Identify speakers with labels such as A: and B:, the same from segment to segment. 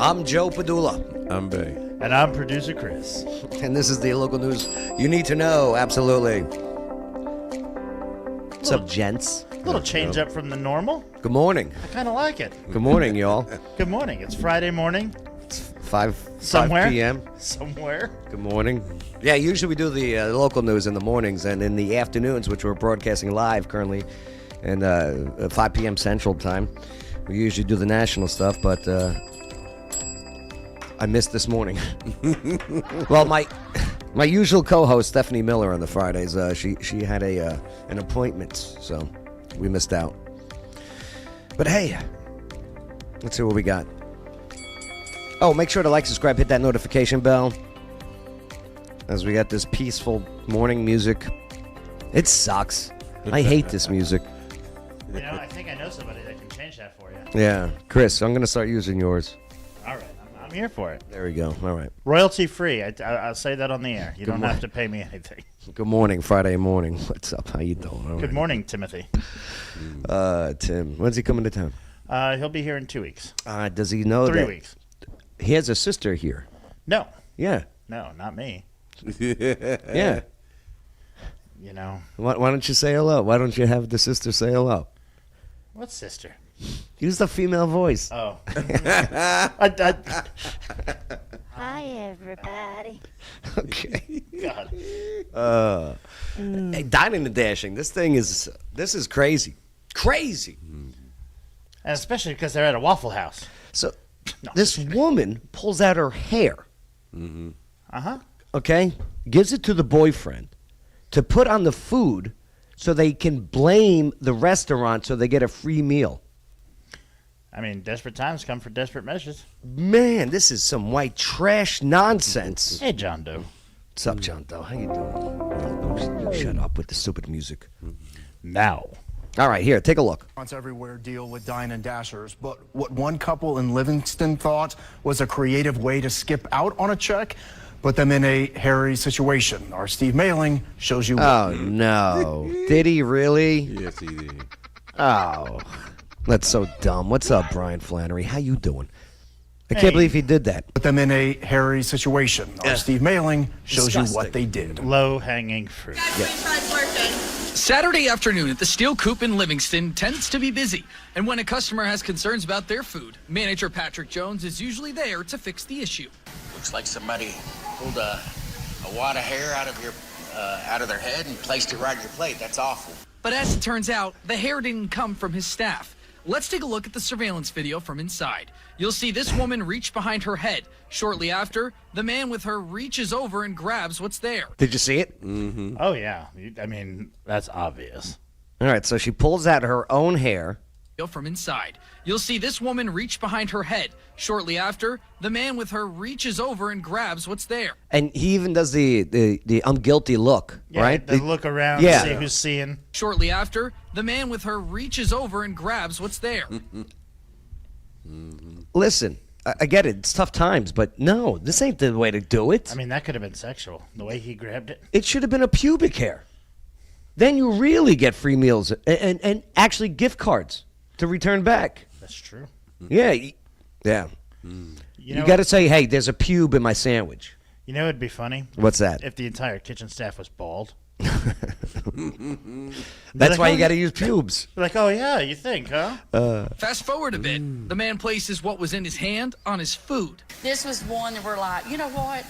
A: I'm Joe Padula.
B: I'm Bay.
C: And I'm producer Chris.
A: And this is the local news you need to know. Absolutely. What's up, gents?
C: A little change up from the normal.
A: Good morning.
C: I kind of like it.
A: Good morning, y'all.
C: Good morning. It's Friday morning.
A: It's 5
C: Somewhere.
A: p.m.
C: Somewhere.
A: Good morning. Yeah, usually we do the local news in the mornings and in the afternoons, which we're broadcasting live currently, and 5 p.m. Central Time. We usually do the national stuff, but I missed this morning. Well, my usual co-host Stephanie Miller on the Fridays, she had an appointment, so we missed out. But hey, let's see what we got. Oh, make sure to like, subscribe, hit that notification bell, as we got this peaceful morning music. It sucks. I hate this music.
C: You know, I think I know somebody that can change that for you.
A: Yeah, Chris, I'm gonna start using yours.
C: All right, I'm here for it.
A: There we go. All right.
C: Royalty free. I'll say that on the air. You don't
A: morning.
C: have to pay me anything.
A: Good morning, Friday morning. What's up? How you doing? All
C: Good
A: right.
C: morning, Timothy.
A: Tim. When's he coming to town?
C: He'll be here in 2 weeks.
A: Does he know
C: 3
A: that
C: weeks.
A: he has a sister here?
C: No,
A: Yeah.
C: not me.
A: Yeah.
C: You know,
A: Why don't you say hello? Why don't you have the sister say hello?
C: what sister?
A: Use the female voice.
C: Oh.
D: Hi, everybody.
A: Okay.
C: God.
A: Hey, Dining and Dashing. This is crazy. Crazy.
C: And especially because they're at a Waffle House.
A: So
C: No.
A: this woman pulls out her hair,
C: Uh-huh.
A: okay? Gives it to the boyfriend to put on the food so they can blame the restaurant so they get a free meal.
C: I mean, desperate times come for desperate measures.
A: Man, this is some white trash nonsense.
C: Hey, John Doe.
A: What's up, John Doe? How you doing? You shut up with the stupid music.
C: Now.
A: All right, here, take a look.
E: Wants everywhere deal with Dine and Dashers, but what one couple in Livingston thought was a creative way to skip out on a check put them in a hairy situation. Our Steve Mailing shows you.
A: Oh, no. Did he really?
B: Yes, he did.
A: Oh, that's so dumb. What's up, Brian Flannery? How you doing? I
C: Hey.
A: can't believe he did that.
E: Put them in a hairy situation. Our Steve Mailing shows you
A: Disgusting.
E: what they did.
C: Low-hanging fruit.
F: Saturday afternoon at the Steel Coop in Livingston tends to be busy. And when a customer has concerns about their food, manager Patrick Jones is usually there to fix the issue.
G: Looks like somebody pulled a wad of hair out of their head and placed it right on your plate. That's awful.
F: But as it turns out, the hair didn't come from his staff. Let's take a look at the surveillance video from inside. You'll see this woman reach behind her head. Shortly after, the man with her reaches over and grabs what's there.
A: Did you see it?
C: Oh, yeah. I mean, that's obvious.
A: All right, so she pulls out her own hair.
F: From inside, you'll see this woman reach behind her head. Shortly after, the man with her reaches over and grabs what's there.
A: And he even does the I'm guilty look,
C: Yeah,
A: right?
C: They look around,
A: Yeah.
C: see who's seeing.
F: Shortly after, the man with her reaches over and grabs what's there.
A: Listen, I get it. It's tough times, but no, this ain't the way to do it.
C: I mean, that could have been sexual, the way he grabbed it.
A: It should have been a pubic hair. Then you really get free meals and actually gift cards to return back.
C: That's true.
A: Yeah. Yeah. You got to say, hey, there's a pube in my sandwich.
C: You know it'd be funny?
A: What's that?
C: If the entire kitchen staff was bald.
A: That's
C: like,
A: why
C: oh,
A: you got to use pubes.
C: They're like, oh, yeah, you think, huh?
F: Fast forward a bit. The man places what was in his hand on his food.
H: This was one that we're like, you know what?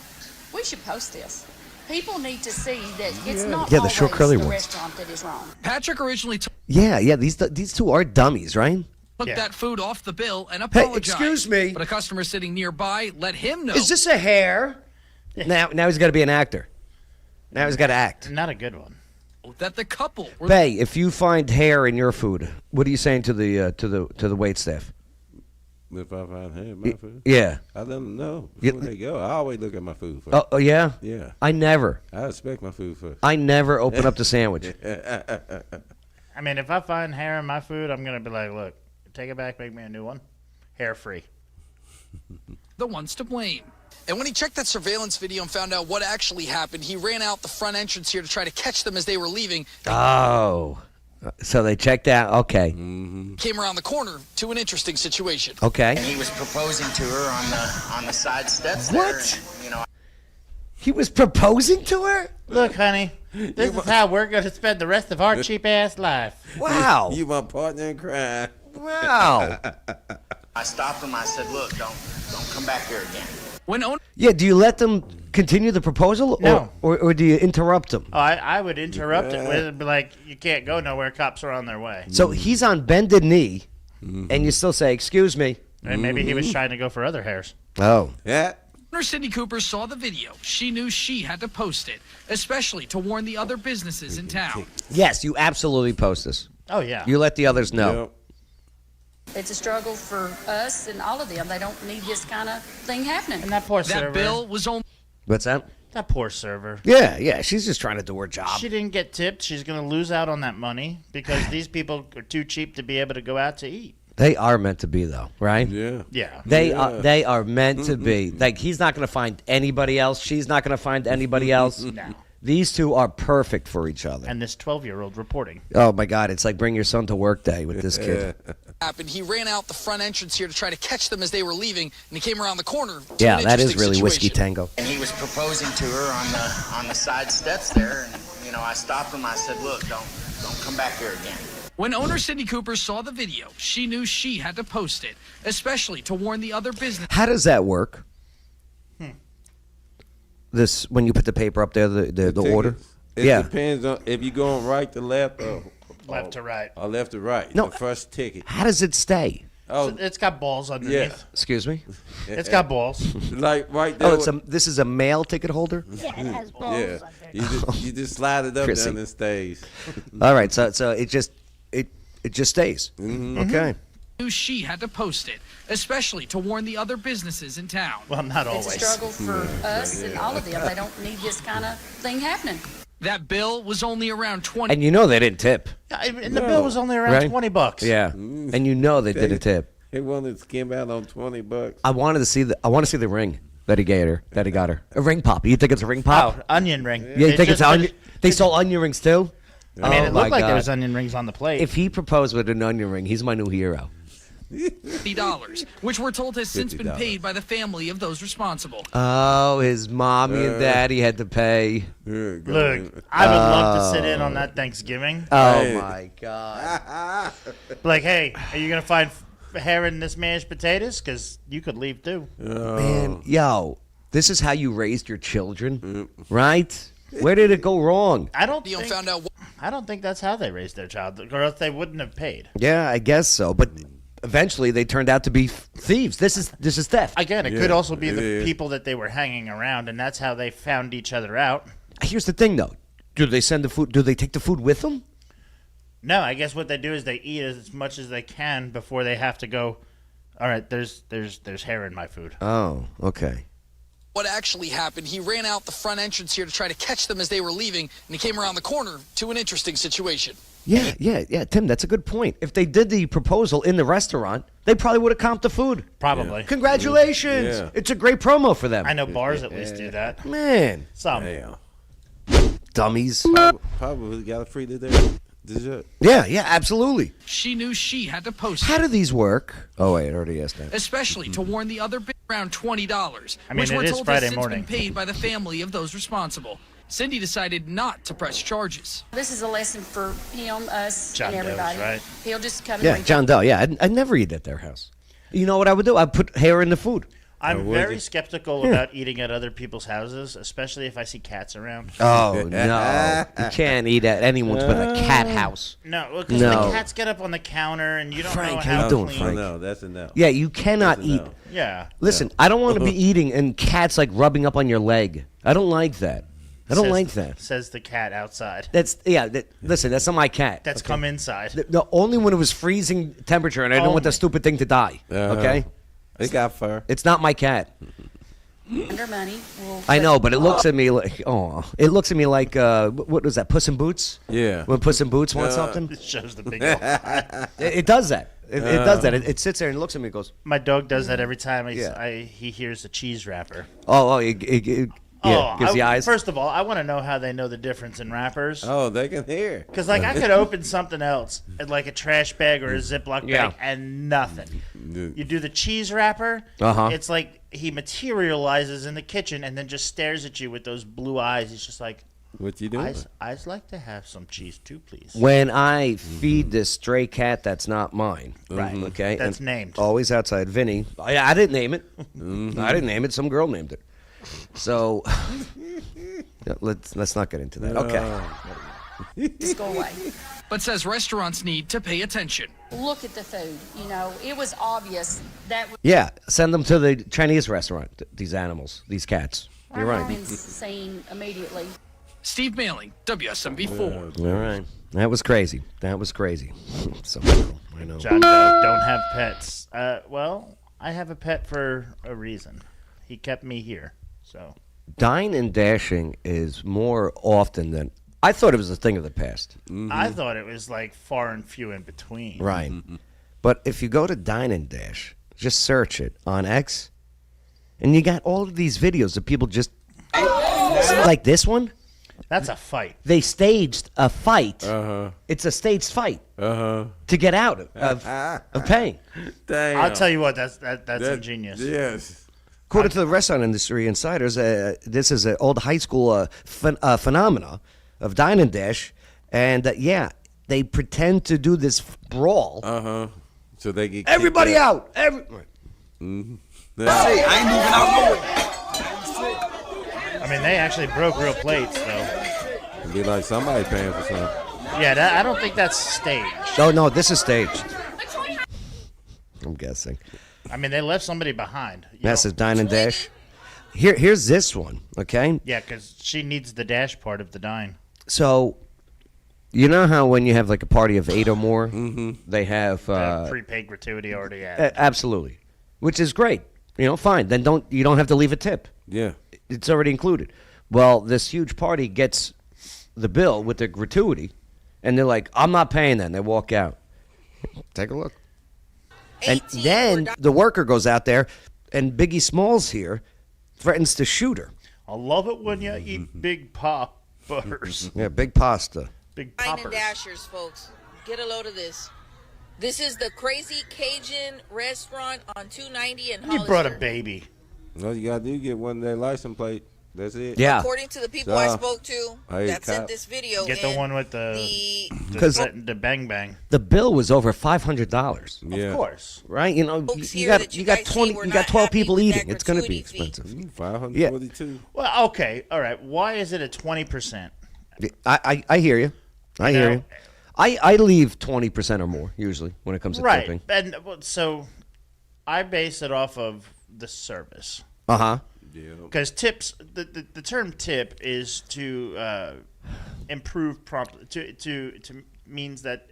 H: We should post this. People need to see that it's not
A: Yeah, the
H: always
A: short curly
H: the
A: ones.
H: restaurant that is wrong.
F: Patrick originally took
A: Yeah. These two are dummies, right?
C: Yeah.
F: that food off the bill and
A: Hey,
F: apologized.
A: excuse me.
F: But a customer sitting nearby let him know.
A: Is this a hair? Now he's got to be an actor. Now he's got to act.
C: Not a good one.
F: that the couple were
A: Bay, if you find hair in your food, what are you saying to the wait staff?
B: If I find hair in my food,
A: Yeah.
B: I let them know
A: Yeah.
B: before they go. I always look at my food first.
A: Oh yeah.
B: Yeah,
A: I never
B: expect my food first.
A: open up the sandwich.
C: I mean, if I find hair in my food, I'm going to be like, look, take it back, make me a new one. Hair free.
F: the ones to blame. And when he checked that surveillance video and found out what actually happened, he ran out the front entrance here to try to catch them as they were leaving.
A: Oh, So they checked out. Okay.
F: Came around the corner to an interesting situation.
A: Okay.
G: And he was proposing to her on the side steps there.
A: What?
G: And, you know,
A: He was proposing to her?
C: Look, honey, this is how we're going to spend the rest of our cheap-ass life.
A: Wow.
B: You my partner in crime.
A: Wow.
G: I stopped him. I said, look, don't come back here again.
F: When owner
A: Yeah, do you let them continue the proposal?
C: No.
A: Or do you interrupt them?
C: Oh, I would interrupt it with, be like, you can't go nowhere. Cops are on their way.
A: So he's on bended knee, and you still say, excuse me.
C: And maybe he was trying to go for other hairs.
A: Oh.
B: Yeah.
F: Cindy Cooper saw the video. She knew she had to post it, especially to warn the other businesses in town.
A: Yes, you absolutely post this.
C: Oh, yeah.
A: You let the others know.
B: Yep.
H: It's a struggle for us and all of them. They don't need this kind of thing happening.
C: And that poor server.
F: That bill was only
A: What's that?
C: That poor server.
A: Yeah, she's just trying to do her job.
C: She didn't get tipped. She's going to lose out on that money because these people are too cheap to be able to go out to eat.
A: They are meant to be, though, right?
B: Yeah.
C: Yeah.
A: They are meant to be. Like, he's not going to find anybody else. She's not going to find anybody else.
C: No.
A: These two are perfect for each other.
C: And this 12-year-old reporting.
A: Oh, my God. It's like bring your son to work day with this kid.
F: happened. He ran out the front entrance here to try to catch them as they were leaving, and he came around the corner.
A: Yeah, that is really whiskey tango.
G: And he was proposing to her on the side steps there, and you know, I stopped him. I said, "Look, don't come back here again."
F: When owner Cindy Cooper saw the video, she knew she had to post it, especially to warn the other business.
A: How does that work? This when you put the paper up there, the order.
B: It depends on if you're going right to left or
C: Left to right.
B: or left to right.
A: No.
B: The first ticket.
A: How does it stay?
B: Oh,
C: So it's got balls underneath.
A: Excuse me.
C: It's got balls.
B: like right there.
A: Oh, this is a male ticket holder.
D: Yeah, it has balls
B: yeah.
D: under.
B: You just slide it up
A: Chrissy.
B: down the stage.
A: All right, so it just stays. Okay.
F: Knew she had to post it, especially to warn the other businesses in town.
C: Well, not
H: It's a
C: always.
H: struggle for us and all of them. They don't need this kind of thing happening.
F: That bill was only around 20.
A: And you know they didn't tip.
C: And the bill was only around
A: Right?
C: $20.
A: Yeah. And you know they didn't tip.
B: They wanted to skim out on $20.
A: I want to see the ring that he got her. A ring pop. You think it's a ring pop?
C: Oh, onion ring.
A: Yeah, you think it's onion? They sold onion rings too?
C: I mean,
A: Oh,
C: it
A: my
C: looked like there
A: God.
C: was onion rings on the plate.
A: If he proposed with an onion ring, he's my new hero.
F: $50, which we're told has since been
B: $50.
F: paid by the family of those responsible.
A: Oh, his mommy and daddy had to pay.
C: Look, I would love to sit in on that Thanksgiving.
A: Oh
B: Hey.
A: my God.
C: Like, hey, are you going to find hair in this mashed potatoes? Because you could leave too.
A: Man, yo, this is how you raised your children, right? Where did it go wrong?
C: I don't
F: Dion
C: think,
F: found out
C: I don't think that's how they raised their child, or else they wouldn't have paid.
A: Yeah, I guess so. But eventually, they turned out to be thieves. This is theft.
C: Again, it
B: Yeah,
C: could also be
B: it
C: the
B: is.
C: people that they were hanging around, and that's how they found each other out.
A: Here's the thing, though. Do they send the food? Do they take the food with them?
C: No, I guess what they do is they eat as much as they can before they have to go. All right, there's hair in my food.
A: Oh, okay.
F: what actually happened. He ran out the front entrance here to try to catch them as they were leaving, and he came around the corner to an interesting situation.
A: Yeah, Tim, that's a good point. If they did the proposal in the restaurant, they probably would have comped the food.
C: Probably.
A: Congratulations!
B: Yeah.
A: It's a great promo for them.
C: I know bars at least do that.
A: Man,
C: Some.
B: Damn.
A: dummies.
B: Probably got a free dessert.
A: Yeah, absolutely.
F: She knew she had to post
A: How
F: it,
A: do these work? Oh, wait, I already asked that.
F: especially to warn the other around $20,
C: I mean,
F: which
C: it
F: we're
C: is
F: told
C: Friday
F: has since
C: morning.
F: been paid by the family of those responsible. Cindy decided not to press charges.
H: This is a lesson for him, us,
C: John
H: and
C: Doe's,
H: everybody.
C: right?
H: He'll just come and
A: Yeah,
H: reach
A: John Doe. Yeah, I'd never eat at their house. You know what I would do? I'd put hair in the food.
C: I'm
B: would
C: very
B: you?
C: skeptical about eating at other people's houses, especially if I see cats around.
A: Oh, no. You can't eat at anyone's but a cat house.
C: No, because
A: No.
C: the cats get up on the counter and you don't
A: Frank,
C: know
A: how you
C: how
A: doing,
C: clean.
A: Frank?
B: No, that's enough.
A: Yeah, you cannot
B: That's
A: eat.
B: enough.
C: Yeah.
A: Listen, I don't want to be eating and cats like rubbing up on your leg. I don't like that. I don't
C: Says-
A: like that.
C: Says the cat outside.
A: Listen, that's not my cat.
C: That's come inside.
A: The only when it was freezing temperature and I don't want the
C: Only.
A: stupid thing to die. Okay?
B: It got fur.
A: It's not my cat.
H: under money. We'll
A: I know, but it looks at me like, what was that, Puss in Boots?
B: Yeah.
A: When Puss in Boots wants something?
C: It shows the big old eye.
A: It does that. It does that. It sits there and looks at me and goes,
C: My dog does that every time
A: Yeah.
C: he hears a cheese wrapper.
A: oh, Yeah, gives the eyes.
C: First of all, I want to know how they know the difference in wrappers.
B: Oh, they can hear.
C: Because, like, I could open something else, like a trash bag or a Ziploc bag,
A: Yeah.
C: and nothing. You do the cheese wrapper, it's like he materializes in the kitchen and then just stares at you with those blue eyes. He's just like,
B: What you doing?
C: I'd like to have some cheese too, please.
A: When I feed this stray cat that's not mine,
C: Right.
A: okay,
C: That's
A: and
C: named.
A: always outside. Vinny, I didn't name it. I didn't name it. Some girl named it. So let's not get into that. Okay.
H: Just go away.
F: But says restaurants need to pay attention.
H: Look at the food. You know, it was obvious that
A: Yeah, send them to the Chinese restaurant. These animals, these cats. You're right.
H: been seen immediately.
F: Steve Mailing, WSMV4.
A: All right. That was crazy. That was crazy. So I know.
C: John Doe don't have pets. Well, I have a pet for a reason. He kept me here. So
A: Dine and dashing is more often than I thought it was a thing of the past.
C: I thought it was like far and few in between.
A: Right. But if you go to Dine and Dash, just search it on X, and you got all of these videos of people just like this one.
C: That's a fight.
A: They staged a fight. It's a staged fight to get out of paying.
B: Damn.
C: I'll tell you what, that's ingenious.
B: Yes.
A: According to the restaurant industry insiders, this is an old high school phenomena of Dine and Dash, and yeah, they pretend to do this brawl.
B: So they get
A: Everybody
B: kicked
A: out!
B: Yeah.
G: I ain't moving out no way.
C: I mean, they actually broke real plates, though.
B: It'd be like somebody paying for something.
C: Yeah, I don't think that's staged.
A: No, this is staged. I'm guessing.
C: I mean, they left somebody behind.
A: That's a Dine and Dash. Here's this one, okay?
C: Yeah, because she needs the dash part of the dine.
A: So, you know how when you have like a party of 8 or more, they have
C: Prepaid gratuity already added.
A: absolutely, which is great. You know, fine. Then you don't have to leave a tip.
B: Yeah.
A: It's already included. Well, this huge party gets the bill with the gratuity, and they're like, "I'm not paying that." And they walk out. Take a look. And then the worker goes out there, and Biggie Smalls here threatens to shoot her.
C: I love it when you eat big poppers.
A: Yeah, big pasta.
C: Big
I: Dine and
C: poppers.
I: Dashers, folks. Get a load of this. This is the Crazy Cajun restaurant on 290 and Hollister.
C: You brought a baby.
B: All you gotta do is get one of their license plate. That's it.
A: Yeah.
I: According to the people I spoke to
B: Hey,
I: that sent
B: cop.
I: this video
C: Get
I: in,
C: the one with the bang bang.
A: The bill was over $500.
B: Yeah.
C: Of course.
A: Right? You know,
I: Folks
A: you
I: here
A: got
I: that
A: you
I: you
A: got
I: guys see
A: 20
I: were
A: you got
I: not
A: 12
I: happy
A: people
I: with
A: eating.
I: that
A: It's going to be
I: gratuity fee.
A: expensive.
B: 542.
C: Well, okay, all right. Why is it a 20%?
A: I hear you. I hear
C: know-
A: you. I leave 20% or more usually when it comes to
C: Right,
A: tipping.
C: and so I base it off of the service.
A: Uh-huh.
B: Yeah.
C: Because tips, the term tip is to improve prompt to means that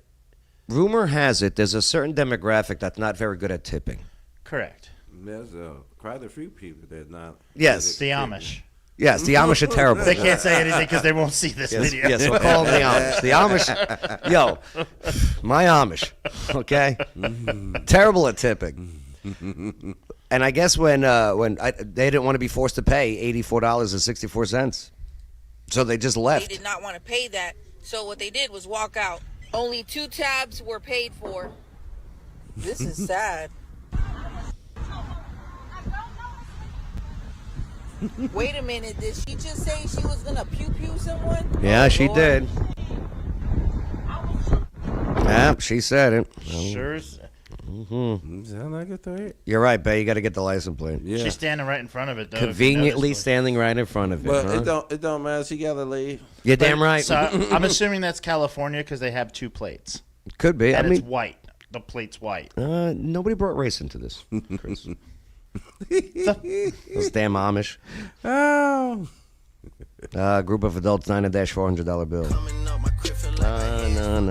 A: Rumor has it there's a certain demographic that's not very good at tipping.
C: correct.
B: There's quite a few people that not.
A: Yes.
C: The Amish.
A: Yes, the Amish are terrible.
C: They can't say anything because they won't see this
A: Yes,
C: video.
A: yes, we'll call them the Amish. The Amish, yo, my Amish, okay? Terrible at tipping. And I guess when they didn't want to be forced to pay $84.64, so they just
I: They
A: left.
I: did not want to pay that, so what they did was walk out. Only 2 tabs were paid for. This is sad. Wait a minute, did she just say she was gonna pew-pew someone?
A: Yeah,
I: Oh,
A: she
I: Lord.
A: did. Yeah, she said it.
C: Sure.
B: Sound like a threat.
A: You're right, Bay. You got to get the license plate.
B: Yeah.
C: She's standing right in front of it, though. if you
A: Conveniently
C: notice.
A: standing right in front of it.
B: But
A: huh?
B: it don't matter. She gotta leave.
A: You're damn right.
C: So I'm assuming that's California because they have 2 plates,
A: Could be.
C: and
A: I
C: it's
A: mean,
C: white. The plate's white.
A: nobody brought race into this, Chris. Those damn Amish.
B: Oh.
A: Group of adults, $9-$400 bill.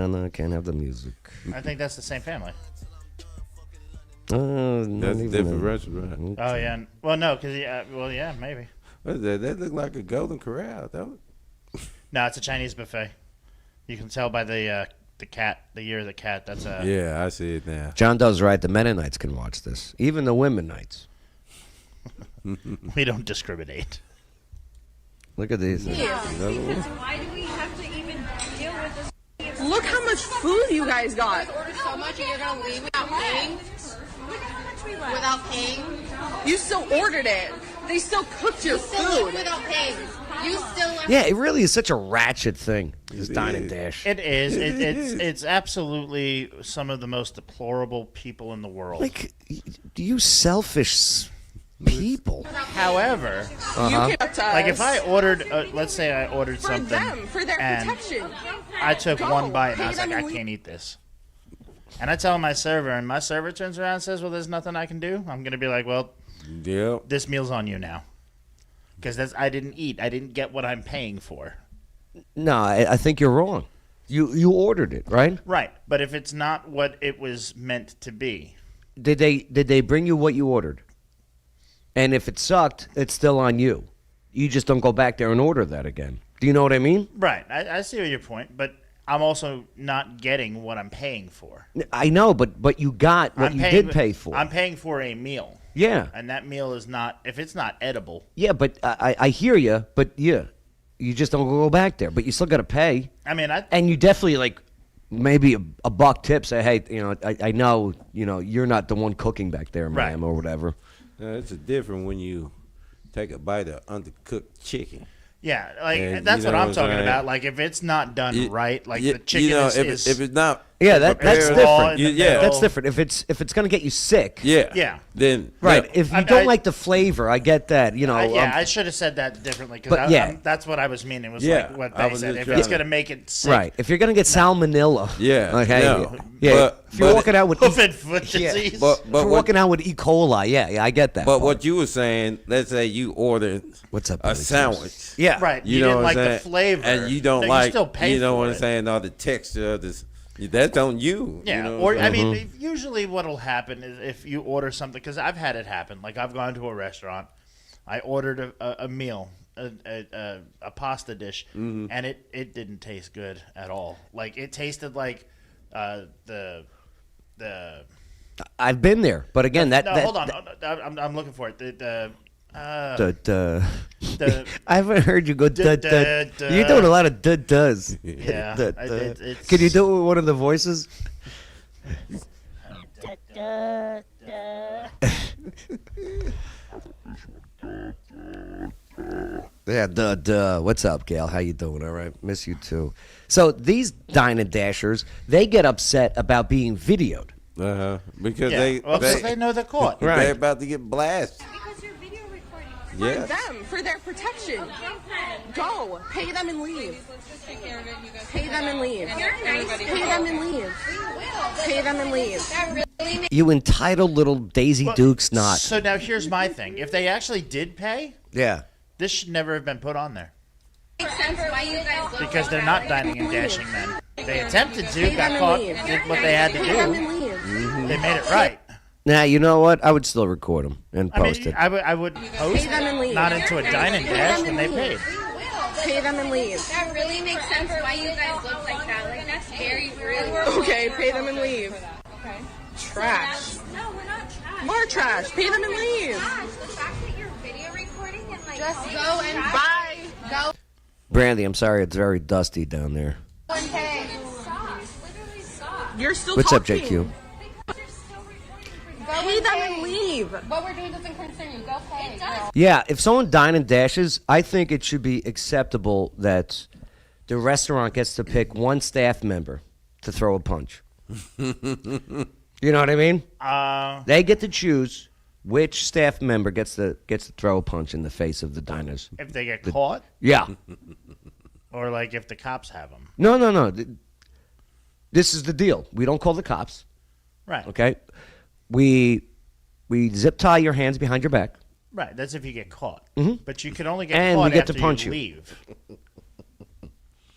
A: No, can't have the music.
C: I think that's the same family.
A: Not
B: That's a
A: even
B: different
A: that.
B: restaurant.
C: Oh yeah. Well, no, because yeah, maybe.
B: What is that? That look like a Golden Corral, don't it?
C: No, it's a Chinese buffet. You can tell by the cat, the year of the cat. That's a
B: Yeah, I see it now.
A: John Doe's right. The Mennonites can watch this. Even the women nights.
C: We don't discriminate.
A: Look at these.
J: Why do we have to even deal with this? Look how much food you guys got.
I: You ordered so much and you're gonna leave without paying?
J: Look how much we left.
I: Without paying?
J: You still ordered it. They still cooked your
I: Still
J: food.
I: left without paying. You still left.
A: Yeah, it really is such a ratchet thing. This Dine and Dash.
C: It is. It's absolutely some of the most deplorable people in the world.
A: Like, you selfish people.
C: However,
J: You came up to
C: like
J: us
C: if I ordered, let's say I ordered
J: for
C: something,
J: them, for their
C: and
J: protection.
C: I took
J: Go,
C: one bite and I
J: pay
C: was like,
J: them
C: I
J: and leave.
C: can't eat this. And I tell my server, and my server turns around and says, well, there's nothing I can do. I'm going to be like, well,
B: Yep.
C: this meal's on you now. Because I didn't eat. I didn't get what I'm paying for.
A: No, I think you're wrong. You ordered it, right?
C: Right. But if it's not what it was meant to be.
A: Did they bring you what you ordered? And if it sucked, it's still on you. You just don't go back there and order that again. Do you know what I mean?
C: Right. I see your point, but I'm also not getting what I'm paying for.
A: I know, but you got what
C: I'm
A: you
C: paying,
A: did pay for.
C: I'm paying for a meal.
A: Yeah.
C: And that meal is not, if it's not edible.
A: Yeah, but I hear you, but yeah, you just don't go back there. But you still got to pay.
C: I mean,
A: And you definitely, like, maybe a buck tip, say, hey, I know, you're not the one cooking back there,
C: Right.
A: ma'am, or whatever.
B: It's a different when you take a bite of undercooked chicken.
C: Yeah, like
B: And
C: that's
B: you
C: what
B: know
C: I'm
B: what I'm
C: talking
B: saying?
C: about. Like if it's not done
B: You-
C: right, like
B: you-
C: the chicken is
B: if it's not
A: Yeah, that's
B: prepared-
A: different.
B: Yeah,
A: That's different. If it's gonna get you sick.
C: Yeah.
B: Then
A: Right.
B: yeah.
A: If you
C: I-
A: don't
C: I-
A: like the flavor, I get that.
C: I should have said that differently because
A: But yeah.
C: that's what I was meaning. Was
B: Yeah,
C: like what
B: I
C: they
B: was
C: said.
B: just
C: If
B: trying
C: it's
B: to-
C: gonna make it sick,
A: right. If you're gonna get salmonella.
B: Yeah,
A: Okay.
B: no.
A: Yeah.
B: But-
A: if you're
B: but-
A: walking out with
C: hoof and foot
A: Yeah.
C: disease.
B: But
A: if you're
B: what,
A: walking out with E. coli, yeah, I get that.
B: but
A: part.
B: what you were saying, let's say you ordered
A: What's up,
B: a
A: Billy
B: sandwich.
A: Yeah.
C: right,
B: You,
C: you,
B: know
C: didn't
B: what
C: like
B: I'm
C: the
B: saying?
C: flavor,
B: and you don't
C: but
B: like,
C: you still pay
B: know
C: for
B: what
C: it.
B: I'm saying, all the texture of this. That's on you.
C: Yeah,
B: you know
C: or
B: what
C: I
B: I'm saying?
C: mean, usually what'll happen is if you order something, because I've had it happen. Like I've gone to a restaurant, I ordered a meal, a pasta dish, and it didn't taste good at all. Like it tasted like the.
A: I've been there, but again,
C: Hold on, I'm looking for it. The
A: I haven't heard you go
C: Duh,
A: duh,
C: duh,
A: duh.
C: duh.
A: You're doing a lot of duh does.
C: Yeah,
A: Duh,
C: I
A: duh.
C: did- it's-
A: Can you do it with one of the voices? Yeah, duh. What's up, Gail? How you doing? All right, miss you too. So these Dine and Dashers, they get upset about being videoed.
B: Because
C: yeah. Because they know they're caught.
B: They're about to get blasted.
J: Because you're video recording.
B: Yeah.
J: For them, for their protection. Go. Pay them and leave. Pay them and leave. Pay them and leave. Pay them and leave.
A: You entitled little Daisy Dukes not.
C: So now here's my thing: if they actually did pay,
A: Yeah.
C: this should never have been put on there
I: Makes sense why you guys look
C: because
I: like
C: they're
I: that.
C: not dining and dashing men. They attempted to,
J: Pay
C: got
J: them
C: caught,
J: and leave.
C: did what they had to
J: Pay them and
C: do.
J: leave.
C: They made it right.
A: Now, you know what? I would still record them and
C: I
A: post
C: mean,
A: it.
C: I would post
J: Pay them and leave.
C: not into a dine and dash when they paid.
J: Pay them and leave.
I: That really makes sense why you guys look like that. Like that's very rude.
J: Okay, pay them and leave. Trash.
I: No, we're not trash.
J: More trash. Pay them and leave.
I: The fact that you're video recording and like just go and
J: Bye.
I: go
A: Brandy, I'm sorry, it's very dusty down there.
I: and pay. Literally stop.
J: You're still
A: What's up,
J: talking.
A: JQ?
I: Because you're still recording.
J: Pay them and leave.
I: What we're doing doesn't concern you. Go pay. It does.
A: Yeah, if someone dine and dashes, I think it should be acceptable that the restaurant gets to pick one staff member to throw a punch. You know what I mean? They get to choose which staff member gets to throw a punch in the face of the diners.
C: If they get caught,
A: Yeah.
C: or like if the cops have them.
A: No. This is the deal. We don't call the cops.
C: Right.
A: Okay? We zip tie your hands behind your back.
C: Right. That's if you get caught.
A: Mhm.
C: But you can only get
A: And
C: caught
A: we get
C: after
A: to punch you.
C: leave.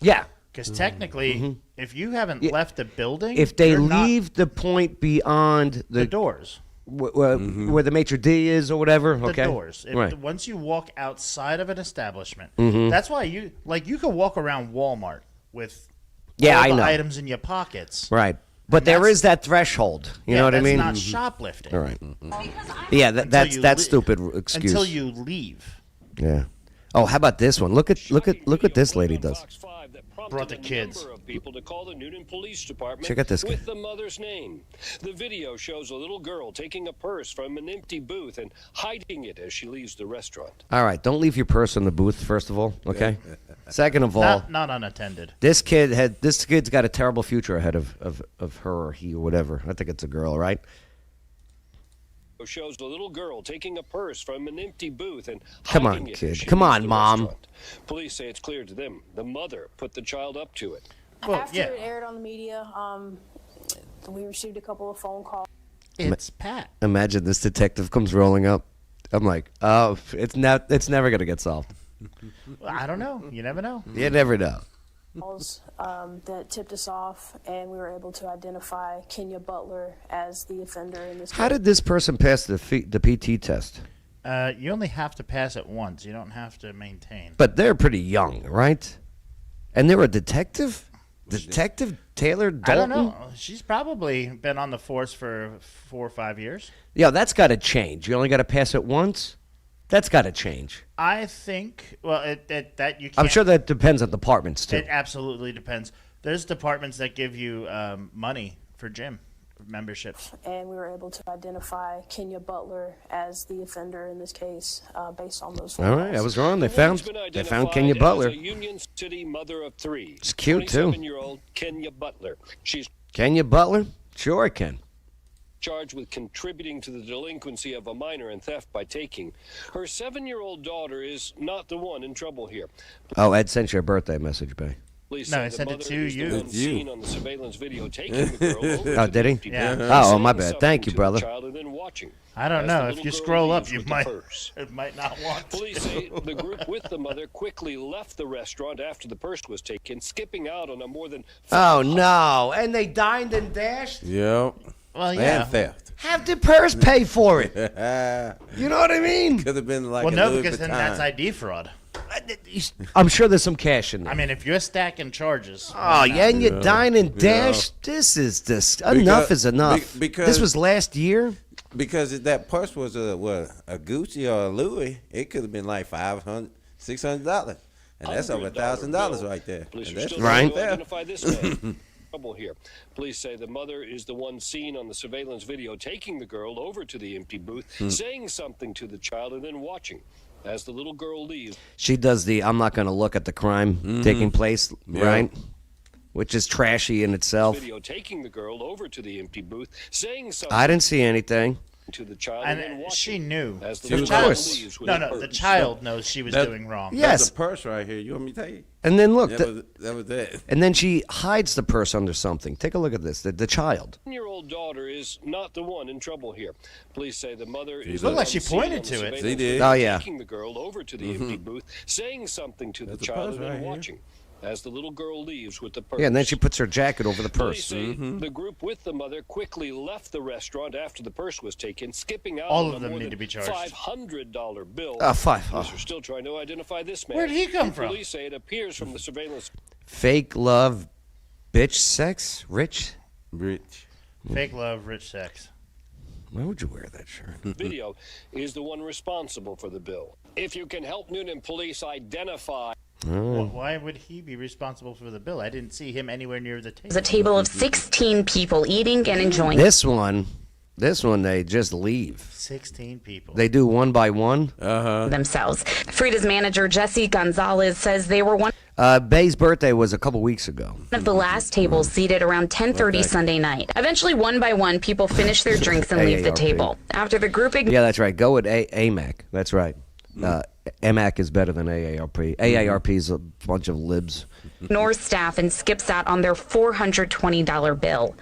A: Yeah.
C: Because technically, if you haven't left the building,
A: If they
C: you're not
A: leave the point beyond
C: the doors.
A: where the maitre d' is or whatever,
C: The
A: okay?
C: doors. If
A: Right.
C: once you walk outside of an establishment,
A: Mhm.
C: that's why you can walk around Walmart with
A: Yeah,
C: all
A: I
C: the
A: know.
C: items in your pockets.
A: Right. But there is that threshold. You know what I mean?
C: That's not shoplifting.
A: All right. Yeah, that's
C: you
A: that's
C: le-
A: stupid excuse.
C: Until you leave.
A: Yeah. Oh, how about this one? Look what this lady does.
C: Brought the kids.
K: People to call the Newton Police Department
A: Check out this guy.
K: with the mother's name. The video shows a little girl taking a purse from an empty booth and hiding it as she leaves the restaurant.
A: All right, don't leave your purse in the booth. First of all, okay. Second of all,
C: not unattended.
A: this kid's got a terrible future ahead of her or he or whatever. I think it's a girl, right?
K: Shows a little girl taking a purse from an empty booth and
A: Come
K: hiding
A: on,
K: it as
A: kid.
K: she
A: Come
K: leaves
A: on,
K: the
A: Mom.
K: restaurant. Police say it's clear to them the mother put the child up to it.
C: Well,
J: After it aired on the media, we received a couple of phone calls.
C: It's Pat.
A: Imagine this detective comes rolling up. I'm like, oh, it's never gonna get solved.
C: Well, I don't know. You never know.
A: You never know.
J: That tipped us off, and we were able to identify Kenya Butler as the offender in this
A: How
J: case.
A: did this person pass the PT test?
C: You only have to pass it once. You don't have to maintain.
A: But they're pretty young, right? And they're a detective? Detective Taylor Dalton?
C: I don't know. She's probably been on the force for 4 or 5 years.
A: Yeah, that's got to change. You only got to pass it once? That's got to change.
C: I think, well, that you can't.
A: I'm sure that depends on departments, too.
C: It absolutely depends. There's departments that give you money for gym membership.
J: And we were able to identify Kenya Butler as the offender in this case based on those phone
A: All right, I
J: calls.
A: was wrong. They found Kenya Butler.
K: As a Union City mother of 3.
A: It's cute, too.
K: 27-year-old Kenya Butler. She's
A: Kenya Butler? Sure, I can.
K: charged with contributing to the delinquency of a minor and theft by taking. Her 7-year-old daughter is not the one in trouble here.
A: Oh, Ed sent you a birthday message, babe.
K: Police
C: No,
K: say
C: I
K: the
C: sent it
K: mother
C: to
K: is the
C: you.
K: one seen on the surveillance video taking the girl over
A: Oh,
K: to
A: did
K: the
A: he?
K: empty
C: Yeah.
K: booth,
A: Oh, my
K: saying
A: bad. Thank you,
K: something to the
A: brother.
K: child and then watching.
C: I don't
K: As
C: know.
K: the
C: If
K: little
C: you
K: girl
C: scroll up,
K: leaves
C: you
K: with the
C: might
K: purse.
C: it might not want to.
K: Police say the group with the mother quickly left the restaurant after the purse was taken, skipping out on a more than
A: Oh, no. And they dined and dashed?
B: Yep.
C: Well, yeah.
B: And theft.
A: Have the purse pay for it. You know what I mean?
B: Could have been like
C: Well,
B: a
C: no,
B: Louis
C: because then
B: Vuitton.
C: that's ID fraud.
A: I'm sure there's some cash in there.
C: I mean, if you're stacking charges.
A: Oh, yeah, and you dine and dash? This is enough is enough.
B: because-
A: This was last year?
B: Because if that purse was a Gucci or a Louis, it could have been like $500, $600, and that's over $1,000 right there.
K: Police
B: And
K: are
B: that's
K: still
A: Right.
K: trying to identify this man. Trouble here. Police say the mother is the one seen on the surveillance video taking the girl over to the empty booth, saying something to the child, and then watching. As the little girl leaves,
A: She does the I'm not going to look at the crime taking place, right? Which is trashy in itself.
K: video taking the girl over to the empty booth, saying something
A: I didn't see anything.
K: to the child, and then
C: And
K: watching.
C: she knew.
K: As the
C: The
K: little
C: child,
K: girl leaves with
C: no,
K: the
C: no, the
K: purse.
C: child knows she was
B: That-
C: doing wrong.
A: Yeah.
B: There's
A: Yes.
B: a purse right here. You want me to tell you?
A: And then look,
B: That was it.
A: and then she hides the purse under something. Take a look at this. The child.
K: 10-year-old daughter is not the one in trouble here. Police say the mother is
B: looked
K: the
C: like
K: one
C: she
K: seen
C: pointed
K: on the
C: to it.
K: surveillance
B: She did.
K: video
A: Oh, yeah.
K: taking the girl over to the empty booth, saying something to
B: There's
K: the
B: a
K: child,
B: purse
K: and then
B: right here.
K: watching. As the little girl leaves with the purse.
A: Yeah, and then she puts her jacket over the
K: Police
A: purse.
K: say the group with the mother quickly left the restaurant after the purse was taken, skipping out
C: All
K: on
C: of
K: a
C: them
K: more
C: need
K: than
C: to be charged.
K: $500 bill.
A: Five.
K: Police are still trying to identify this man.
C: Where'd he come from?
K: Police say it appears from the surveillance
A: Fake love, bitch sex, rich.
B: Rich.
C: Fake love, rich sex.
A: Why would you wear that shirt?
K: video is the one responsible for the bill. If you can help Noonan police identify
C: Why would he be responsible for the bill? I didn't see him anywhere near the table.
L: There's a table of 16 people eating and enjoying
A: This one, they just leave.
C: 16 people.
A: They do one by one.
L: themselves. Frida's manager, Jesse Gonzalez, says they were one
A: Bay's birthday was a couple weeks ago.
L: of the last tables seated around 10:30 Sunday night. Eventually, one by one, people finish their drinks and leave the
A: AARP.
L: table. After the group
A: Yeah, that's right. Go with AMAC. That's right. AMAC is better than AARP. AARP is a bunch of libs.
L: ignores staff and skips out on their $420 bill.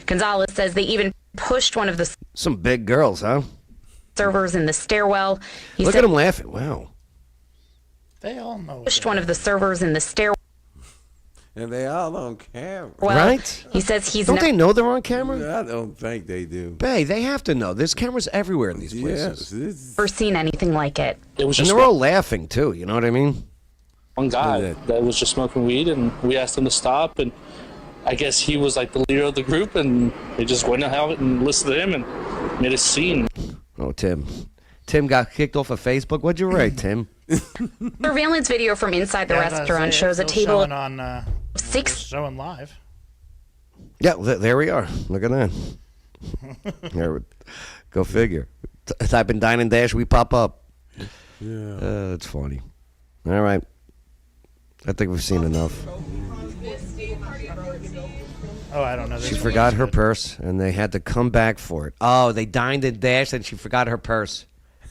L: Gonzalez says they even pushed one of the
A: Some big girls, huh?
L: servers in the stairwell. He
A: Look
L: said
A: at them laughing. Wow.
C: They all know.
L: pushed one of the servers in the stairwell.
B: And they all on camera.
A: Right?
L: He says he's
A: Don't
L: never
A: they know they're on camera?
B: I don't think they do.
A: Bay, they have to know. There's cameras everywhere in these places.
B: Yes.
L: never seen anything like it.
M: It was
A: And
M: just
A: they're all laughing, too. You know what I mean?
M: one guy
B: Yeah.
M: that was just smoking weed, and we asked him to stop, and I guess he was like the leader of the group, and they just went out and listened to him and made a scene.
A: Oh, Tim. Tim got kicked off of Facebook. What'd you write, Tim?
L: Surveillance video from inside the restaurant shows a table
C: showing on showing live.
A: Yeah, there we are. Look at that. There, go figure. Type in Dine and Dash, we pop up.
B: Yeah.
A: That's funny. All right. I think we've seen enough.
C: Oh, I don't know.
A: She forgot her purse, and they had to come back for it. Oh, they dined and dashed, and she forgot her purse.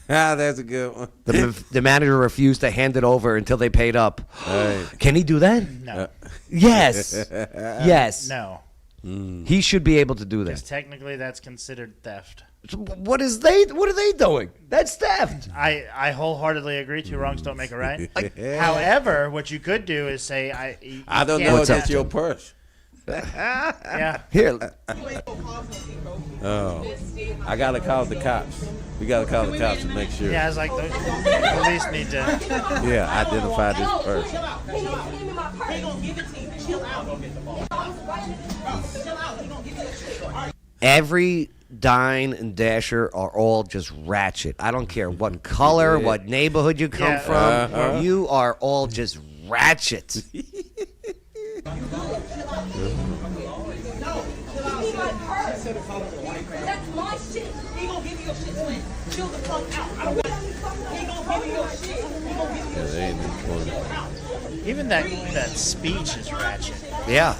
B: Ah, that's a good one.
A: The manager refused to hand it over until they paid up.
B: Right.
A: Can he do that?
C: No.
A: Yes. Yes.
C: No.
A: He should be able to do
C: Because
A: that.
C: technically that's considered theft.
A: What are they doing? That's theft.
C: I wholeheartely agree. Two wrongs don't make a right. However, what you could do is say,
B: I don't know if that's your purse.
C: Yeah.
A: Here.
B: Oh, I gotta call the cops. We gotta call the cops and make sure.
C: Yeah, it's like the police need to.
B: Yeah, identify this person.
A: Every Dine and Dasher are all just ratchet. I don't care what color, what neighborhood you come from. You are all just ratchet.
J: That's my shit. He gonna give you your shit, Slim. Chill the fuck out. I don't want he gonna give you your shit. He gonna give you your shit.
C: Even that speech is ratchet.
A: Yeah.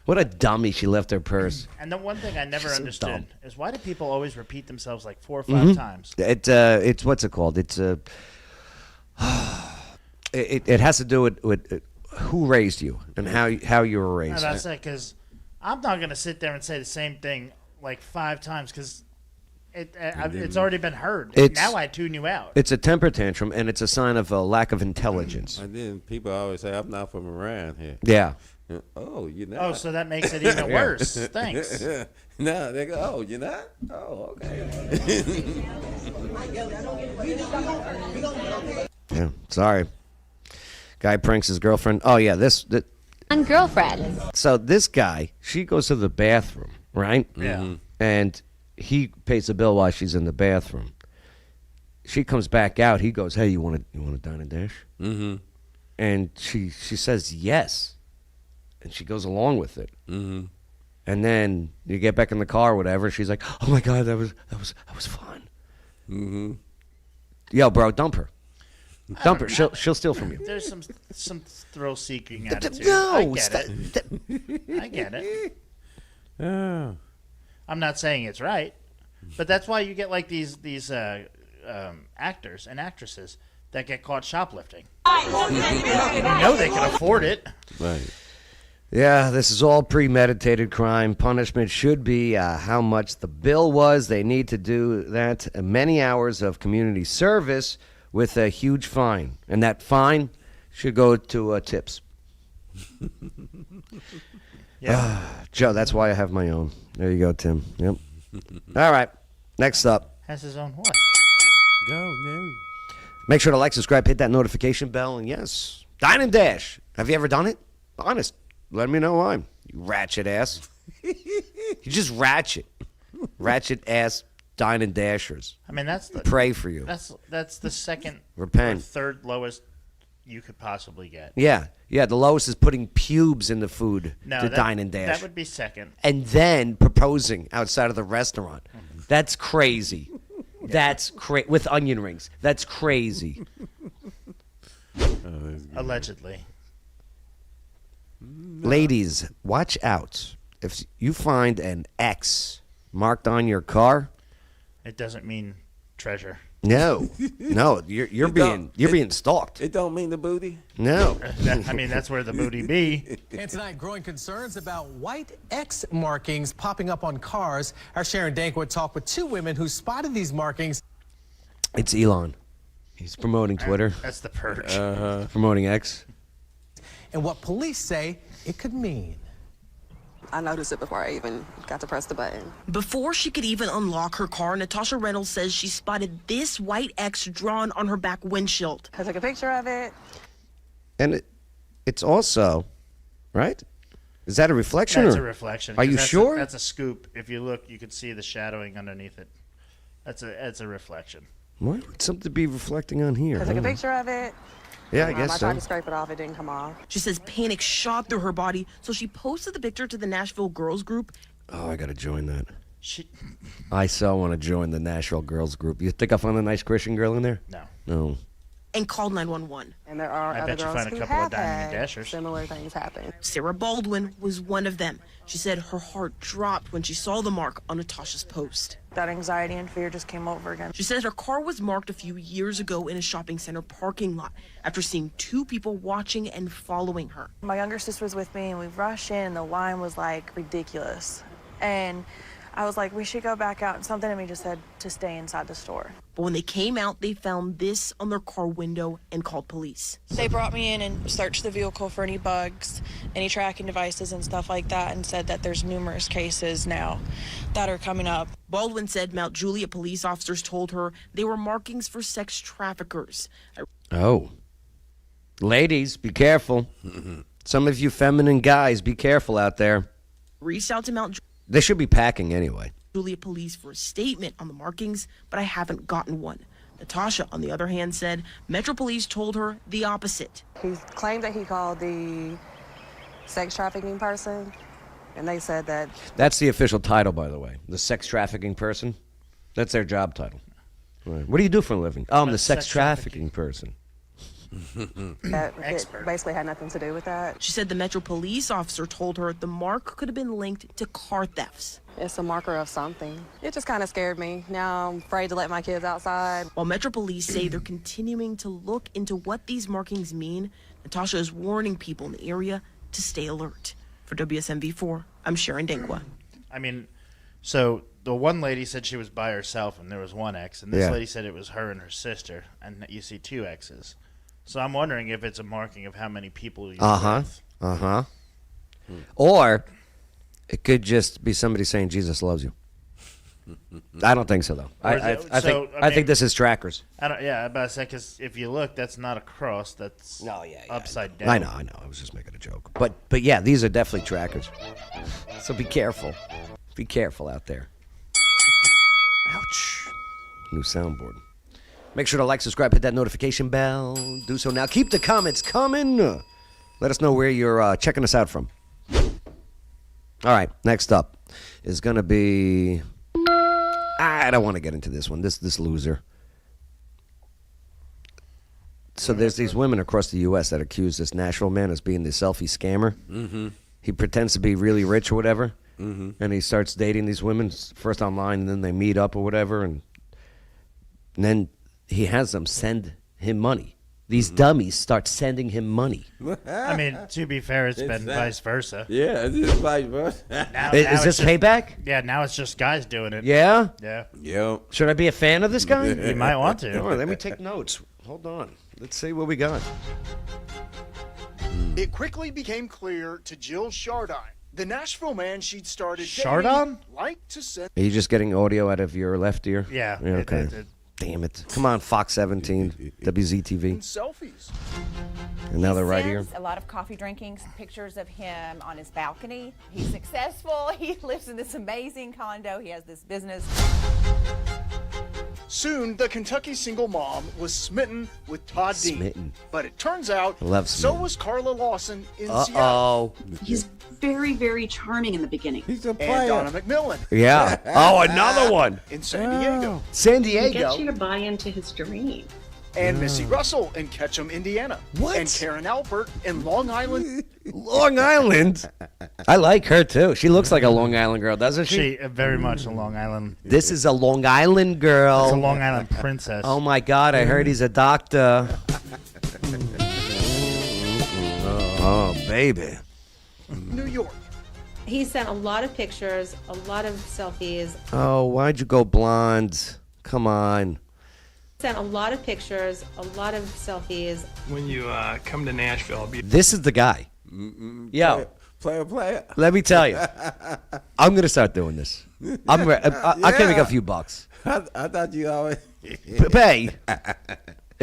A: What a dummy. She left her purse.
C: And the one thing I never
A: She's so
C: understood
A: dumb.
C: is why do people always repeat themselves like 4 or 5 times?
A: It's what's it called? It's it has to do with who raised you and how you were
C: No,
A: raised.
C: that's it. Because I'm not gonna sit there and say the same thing like 5 times because it's already been heard. Now I tune you out.
A: It's a temper tantrum, and it's a sign of a lack of intelligence.
B: And then people always say, "I'm not from around here."
A: Yeah.
B: Oh, you're not.
C: Oh, so that makes it even worse. Thanks.
B: No, they go, "Oh, you're not." Oh, okay.
A: Yeah. Sorry. Guy pranks his girlfriend. Oh yeah, this.
D: Girlfriend.
A: So this guy, she goes to the bathroom, right?
C: Yeah.
A: And he pays the bill while she's in the bathroom. She comes back out. He goes, "Hey, you want to dine and dash?"
B: Mm-hmm.
A: And she says yes, and she goes along with it.
B: Mm-hmm.
A: And then you get back in the car or whatever. She's like, "Oh my god, that was fun."
B: Mm-hmm.
A: Yo, bro, dump her. Dump her. She'll steal from you.
C: There's some thrill seeking attitude.
A: No,
C: I get it. I get it.
B: Oh.
C: I'm not saying it's right, but that's why you get like these actors and actresses that get caught shoplifting. You know they can afford it.
B: Right.
A: Yeah, this is all premeditated crime. Punishment should be how much the bill was. They need to do that. Many hours of community service with a huge fine. And that fine should go to tips.
C: Yeah.
A: Joe, that's why I have my own. There you go, Tim. Yep. All right. Next up.
C: Has his own what?
B: Go, no.
A: Make sure to like, subscribe, hit that notification bell, and yes, Dine and Dash. Have you ever done it? Honest. Let me know why. You ratchet ass. You just ratchet. Ratchet ass Dine and Dashers.
C: I mean, that's the
A: Pray for you.
C: That's the second
A: Repent.
C: or third lowest you could possibly get.
A: Yeah. Yeah, the lowest is putting pubes in the food
C: No,
A: to
C: that,
A: Dine and Dash.
C: That would be second.
A: And then proposing outside of the restaurant. That's crazy. That's crazy. With onion rings. That's crazy.
C: Allegedly.
A: Ladies, watch out. If you find an X marked on your car,
C: It doesn't mean treasure.
A: no, you're being stalked.
B: It don't mean the booty.
A: No.
C: I mean, that's where the booty be.
N: And tonight, growing concerns about white X markings popping up on cars. Our Sharon Dankwit talked with 2 women who spotted these markings.
A: It's Elon. He's promoting Twitter.
C: That's the purge.
A: Promoting X.
N: And what police say it could mean.
J: I noticed it before I even got to press the button.
O: Before she could even unlock her car, Natasha Reynolds says she spotted this white X drawn on her back windshield.
J: I took a picture of it.
A: And it's also, right? Is that a reflection?
C: That's
A: or?
C: a reflection.
A: Are you sure?
C: That's a scoop. If you look, you can see the shadowing underneath it. That's a reflection.
A: What would something be reflecting on here?
J: I took a picture of it.
A: Yeah, I guess
J: I
A: so.
J: tried to scrape it off. It didn't come off.
O: She says panic shot through her body, so she posted the picture to the Nashville Girls Group.
A: Oh, I got to join that. I so want to join the Nashville Girls Group. You think I found a nice Christian girl in there?
C: No.
A: No.
O: And called 911.
J: And there are
C: I
J: other
C: bet you
J: girls
C: find a
J: who
C: couple of
J: have
C: Dine and
J: had
C: Dashers.
J: similar things happen.
O: Sarah Baldwin was one of them. She said her heart dropped when she saw the mark on Natasha's post.
J: That anxiety and fear just came over again.
O: She says her car was marked a few years ago in a shopping center parking lot after seeing two people watching and following her.
J: My younger sister was with me, and we rushed in, and the line was like ridiculous. And I was like, we should go back out. And something in me just said to stay inside the store.
O: But when they came out, they found this on their car window and called police.
J: They brought me in and searched the vehicle for any bugs, any tracking devices and stuff like that, and said that there's numerous cases now that are coming up.
O: Baldwin said Mount Juliet police officers told her they were markings for sex traffickers.
A: Oh. Ladies, be careful. Some of you feminine guys, be careful out there.
O: Reached out to Mount
A: They should be packing anyway.
O: Juliet police for a statement on the markings, but I haven't gotten one. Natasha, on the other hand, said Metro Police told her the opposite.
J: He claimed that he called the sex trafficking person, and they said that
A: That's the official title, by the way. The sex trafficking person. That's their job title. Right. What do you do for a living? Oh, I'm the sex trafficking person.
J: it basically had nothing to do with that.
O: She said the Metro Police officer told her the mark could have been linked to car thefts.
J: It's a marker of something. It just kind of scared me. Now I'm afraid to let my kids outside.
O: While Metro Police say they're continuing to look into what these markings mean, Natasha is warning people in the area to stay alert. For WSMV4, I'm Sharon Dankwa.
C: I mean, so the one lady said she was by herself and there was one ex, and this
A: Yeah.
C: lady said it was her and her sister, and you see two exes. So I'm wondering if it's a marking of how many people you're with.
A: Or it could just be somebody saying Jesus loves you. I don't think so, though. I think this is trackers.
C: I don't. Yeah, about to say, because if you look, that's not a cross. That's upside down.
A: I know. I was just making a joke. But yeah, these are definitely trackers. So be careful. Be careful out there. Ouch. New soundboard. Make sure to like, subscribe, hit that notification bell. Do so now. Keep the comments coming. Let us know where you're checking us out from. All right, next up is going to be... I don't want to get into this one. This loser. So there's these women across the U.S. that accuse this Nashville man as being the selfie scammer.
B: Mm-hmm.
A: He pretends to be really rich or whatever, and he starts dating these women first online, and then they meet up or whatever, and then he has them send him money. These dummies start sending him money.
C: I mean, to be fair, it's been vice versa.
B: Yeah, it's just vice versa.
C: Now
A: Is this payback?
C: Yeah, now it's just guys doing it.
A: Yeah?
C: Yeah.
B: Yep.
A: Should I be a fan of this guy?
C: You might want to.
A: All right, let me take notes. Hold on. Let's see what we got.
E: It quickly became clear to Jill Chardon, the Nashville man she'd started
A: Chardon?
E: dating, liked to send.
A: Are you just getting audio out of your left ear?
C: Yeah.
A: Okay. Damn it. Come on, Fox 17, WZTV.
E: Selfies.
A: And now they're right here.
P: Sends a lot of coffee drinking pictures of him on his balcony. He's successful. He lives in this amazing condo. He has this business.
E: Soon, the Kentucky single mom was smitten with Todd Dean.
A: Smitten.
E: But it turns out,
A: Love
E: so
A: smitten.
E: was Carla Lawson in
A: Uh-oh.
E: Seattle.
Q: He's very, very charming in the beginning.
B: He's a
E: And
B: player.
E: Donna McMillan
A: Yeah. Oh, another one.
E: in San Diego.
A: San
Q: He gets you
A: Diego.
Q: to buy into his dream.
E: And Missy Russell in Ketchum, Indiana.
A: What?
E: And Karen Alpert in Long Island.
A: Long Island. I like her, too. She looks like a Long Island girl, doesn't she?
C: She very much a Long Island.
A: This is a Long Island girl.
C: It's a Long Island princess.
A: Oh, my God. I heard he's a doctor. Oh, baby.
E: New York.
R: He sent a lot of pictures, a lot of selfies.
A: Oh, why'd you go blonde? Come on.
R: Sent a lot of pictures, a lot of selfies.
S: When you come to Nashville, I'll be
A: This is the guy. Yo,
B: Player.
A: let me tell you. I'm going to start doing this. I can make a few bucks.
B: I thought you always.
A: Hey,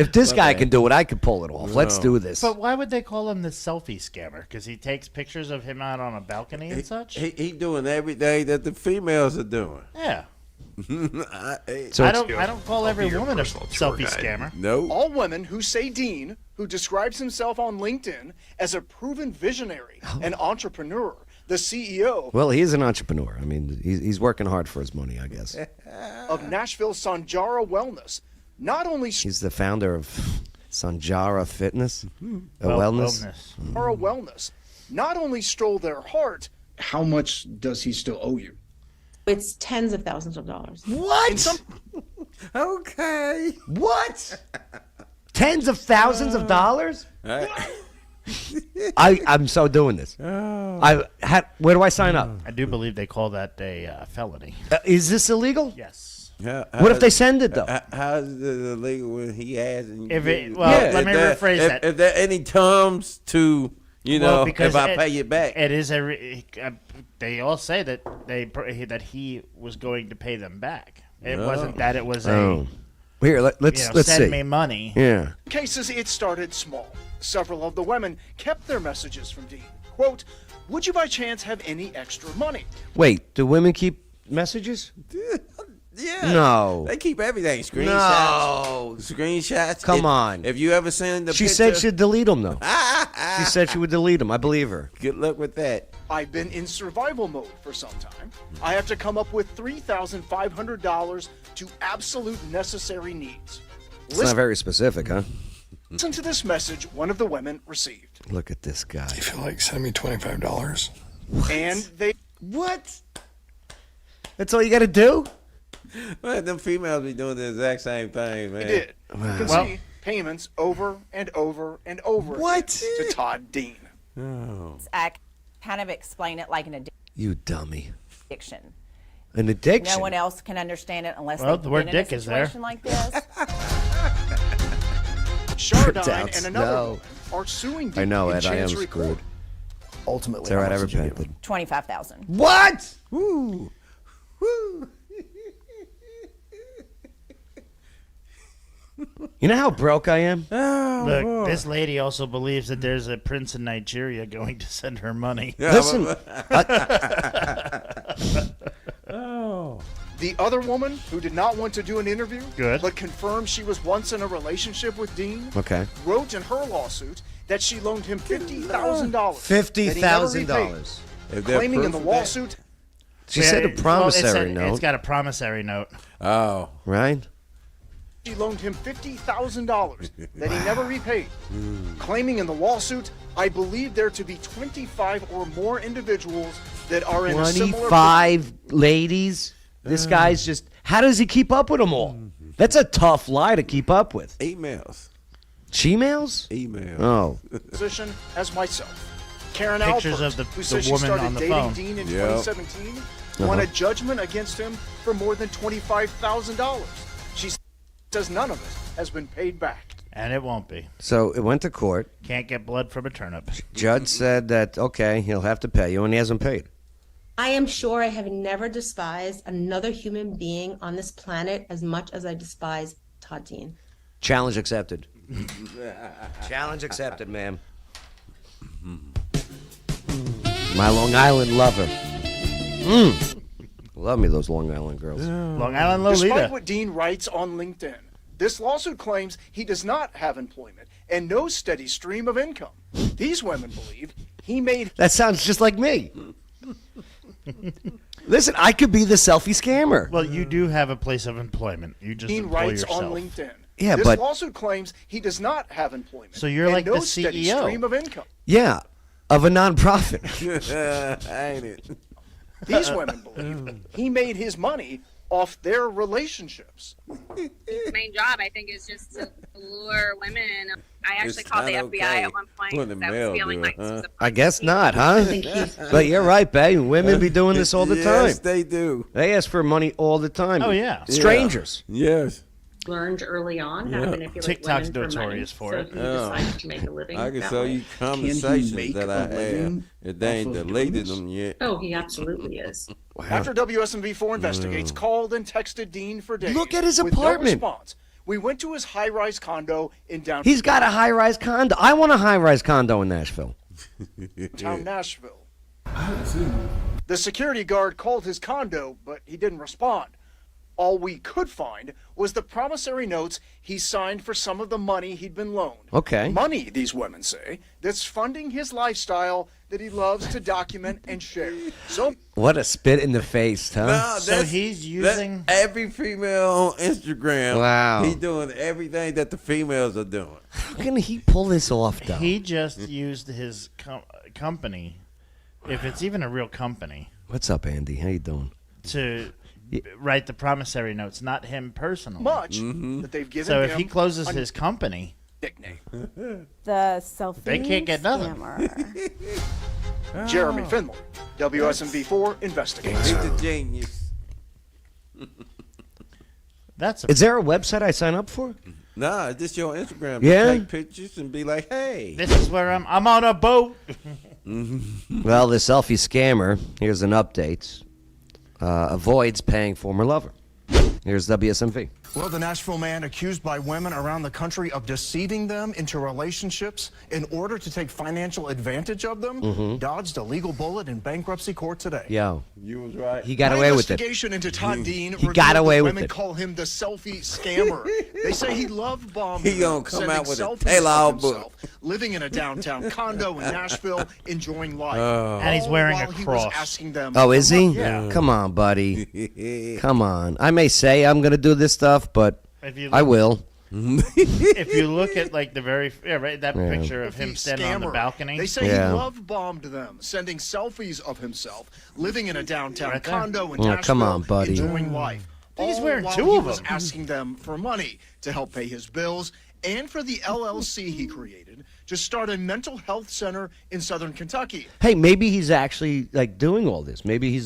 A: If this
B: My
A: guy
B: bad.
A: can do it, I can pull it off. Let's
B: No.
A: do this.
C: But why would they call him the selfie scammer? Because he takes pictures of him out on a balcony and such?
B: He doing everything that the females are doing.
C: Yeah.
A: So
C: I don't call every woman a selfie scammer.
B: No.
E: All women who say Dean, who describes himself on LinkedIn as a proven visionary and entrepreneur, the CEO
A: Well, he is an entrepreneur. I mean, he's working hard for his money, I guess.
E: of Nashville Sanjara Wellness, not only
A: He's the founder of Sanjara Fitness,
C: Wellness.
E: Sanjara Wellness, not only stole their heart.
T: How much does he still owe you?
R: It's tens of thousands of dollars.
A: What?
B: Okay.
A: What? Tens of thousands of dollars?
B: Right.
A: I'm so doing this. Where do I sign up?
C: I do believe they call that a felony.
A: Is this illegal?
C: Yes.
A: What if they send it though?
B: How's it illegal when he has?
C: If it, well, let me rephrase that.
B: If there any terms to,
C: Well, because
B: if I pay you back,
C: it is they all say that that he was going to pay them back. It wasn't that it was a.
A: Here, let's
C: send
A: see.
C: me money.
A: Yeah.
E: Cases, it started small. Several of the women kept their messages from Dean. Quote, would you by chance have any extra money?
A: Wait, do women keep messages?
B: yeah,
A: No.
B: they keep everything. Screenshots.
A: No.
B: Screenshots.
A: Come on.
B: If you ever seen the
A: She
B: picture,
A: said she'd delete them though. She said she would delete them. I believe her.
B: Good luck with that.
E: I've been in survival mode for some time. I have to come up with $3,500 to absolute necessary needs.
A: It's not very specific, huh?
E: Listen to this message one of the women received.
A: Look at this guy.
S: You feel like send me $25.
E: And they...
A: What? That's all you got to do?
B: Well, them females be doing the exact same thing, man.
E: They did.
A: Wow.
E: You can see payments over and over and over
A: What?
E: again to Todd Dean.
B: Oh.
P: I kind of explain it like an
A: You dummy.
P: addiction.
A: An addiction?
P: No one else can understand it unless
C: Well,
P: they've
C: the word
P: been in a
C: dick is there.
P: situation like this.
E: Shardine and another
A: No.
E: woman are suing Dean
A: I know,
E: in
A: Ed. I am
E: Chancery
A: screwed.
E: Court.
T: Ultimately,
A: It's all
T: how
A: right. I
T: much did you give
A: repented.
P: 25,000.
A: What? Woo. Woo. You know how broke I am?
C: Look, this lady also believes that there's a prince in Nigeria going to send her money.
A: Listen.
E: The other woman, who did not want to do an interview,
C: Good.
E: but confirmed she was once in a relationship with Dean,
A: Okay.
E: wrote in her lawsuit that she loaned him $50,000.
A: $50,000.
B: If they're
E: Claiming in
B: proof
E: the
B: of that-
E: lawsuit,
A: She said a promissory
C: It's
A: note,
C: got a promissory note.
B: Oh.
A: right?
E: she loaned him $50,000 that he never repaid. Claiming in the lawsuit, I believe there to be 25 or more individuals that are in a similar
A: 25 ladies? This guy's just... How does he keep up with them all? That's a tough lie to keep up with.
B: Emails.
A: She-mails?
B: Emails.
A: Oh.
E: position as myself. Karen
C: Pictures
E: Alpert,
C: of the
E: who says she
C: woman
E: started
C: on the
E: dating
C: phone.
E: Dean in
B: Yep.
E: 2017, won a judgment against him for more than $25,000. She says none of it has been paid back.
C: And it won't be.
A: So it went to court.
C: Can't get blood from a turnip.
A: Judge said that, okay, he'll have to pay you, and he hasn't paid.
R: I am sure I have never despised another human being on this planet as much as I despise Todd Dean.
A: Challenge accepted. Challenge accepted, ma'am. My Long Island lover. Love me those Long Island girls.
C: Long Island Lolita.
E: Despite what Dean writes on LinkedIn, this lawsuit claims he does not have employment and no steady stream of income. These women believe he made...
A: That sounds just like me. Listen, I could be the selfie scammer.
C: Well, you do have a place of employment. You just
E: Dean
C: employ
E: writes
C: yourself.
E: on LinkedIn.
A: Yeah,
E: this
A: but-
E: lawsuit claims he does not have employment.
C: So you're
E: and
C: like
E: no
C: the
E: steady
C: CEO.
E: stream of income.
A: Yeah, of a nonprofit.
B: Ain't it?
E: These women believe he made his money off their relationships.
J: His main job, I think, is just to lure women. I actually
B: It's
J: called the
B: not
J: FBI
B: okay
J: at one point
B: when the
J: because I
B: male
J: was feeling
B: do
J: like
B: it,
J: this was
B: huh?
J: a
A: I guess not, huh? But you're right, babe. Women be doing this all the time.
B: Yes, they do.
A: They ask for money all the time.
C: Oh, yeah.
A: Strangers.
B: Yes.
Q: Learned early on how
B: Yeah.
Q: to manipulate
C: TikTok's
Q: women for money.
C: notorious for
Q: So
C: it.
Q: if you
B: Yeah.
Q: decided to make a living
B: I can
Q: that
B: show
Q: way.
B: you conversations
T: make
B: that
T: a
B: I have.
T: living
B: If they ain't
T: off of
B: deleted
T: doing
B: them yet.
Q: Oh, he absolutely is.
E: After WSMV4 Investigates called and texted Dean for days.
A: Look at his
E: with
A: apartment.
E: No response, We went to his high-rise condo in downtown.
A: He's got a high-rise condo. I want a high-rise condo in Nashville.
E: Nashville. The security guard called his condo, but he didn't respond. All we could find was the promissory notes he signed for some of the money he'd been loaned.
A: Okay.
E: Money, these women say, that's funding his lifestyle that he loves to document and share. So
A: What a spit in the face, huh?
B: No,
C: So he's using
B: every female on Instagram.
A: Wow.
B: He's doing everything that the females are doing.
A: How can he pull this off, though?
C: He just used his company, if it's even a real company,
A: What's up, Andy? How you doing?
C: to write the promissory notes, not him personally.
E: much that they've given
C: So
E: him
C: if he closes
E: a
C: his company,
E: nickname.
P: The selfie
C: they can't get nothing.
E: Jeremy Finley, WSMV4 investigates.
B: He's a genius.
C: That's
A: Is there a website I sign up for?
B: Nah, it's just your Instagram.
A: Yeah?
B: Take pictures and be like, hey.
C: This is where I'm on a boat.
A: Well, the selfie scammer, here's an update, avoids paying former lover. Here's WSMV.
E: Well, the Nashville man accused by women around the country of deceiving them into relationships in order to take financial advantage of them dodged a legal bullet in bankruptcy court today.
A: Yo,
B: You was right.
A: he got
E: My
A: away with it.
E: investigation into Todd Dean
A: He
E: revealed
A: got away
E: that
A: with
E: women
A: it.
E: call him the selfie scammer. They say he love bombed
B: He gonna
E: them,
B: come
E: sending
B: out with a
E: selfies
B: tell-all
E: of
B: book.
E: himself, living in a downtown condo in Nashville, enjoying life.
C: And he's wearing
E: All
C: a
E: while he
C: cross.
E: was asking them
A: Oh, is
E: for
A: he?
E: money.
C: Yeah.
A: Come on, buddy. Come on. I may say I'm going to do this stuff, but
C: If you
A: I
C: look-
A: will.
C: If you look at like the very that
A: Yeah.
C: picture of him standing on the
E: Scammer.
C: balcony,
E: They say
A: Yeah.
E: he love bombed them, sending selfies of himself, living in a downtown
C: Right there.
E: condo in
A: Oh,
E: Nashville,
A: come on, buddy.
E: enjoying life.
C: He's
E: All
C: wearing
E: while
C: two
E: he
C: of
E: was
C: them.
E: asking them for money to help pay his bills and for the LLC he created to start a mental health center in southern Kentucky.
A: Hey, maybe he's actually like doing all this. Maybe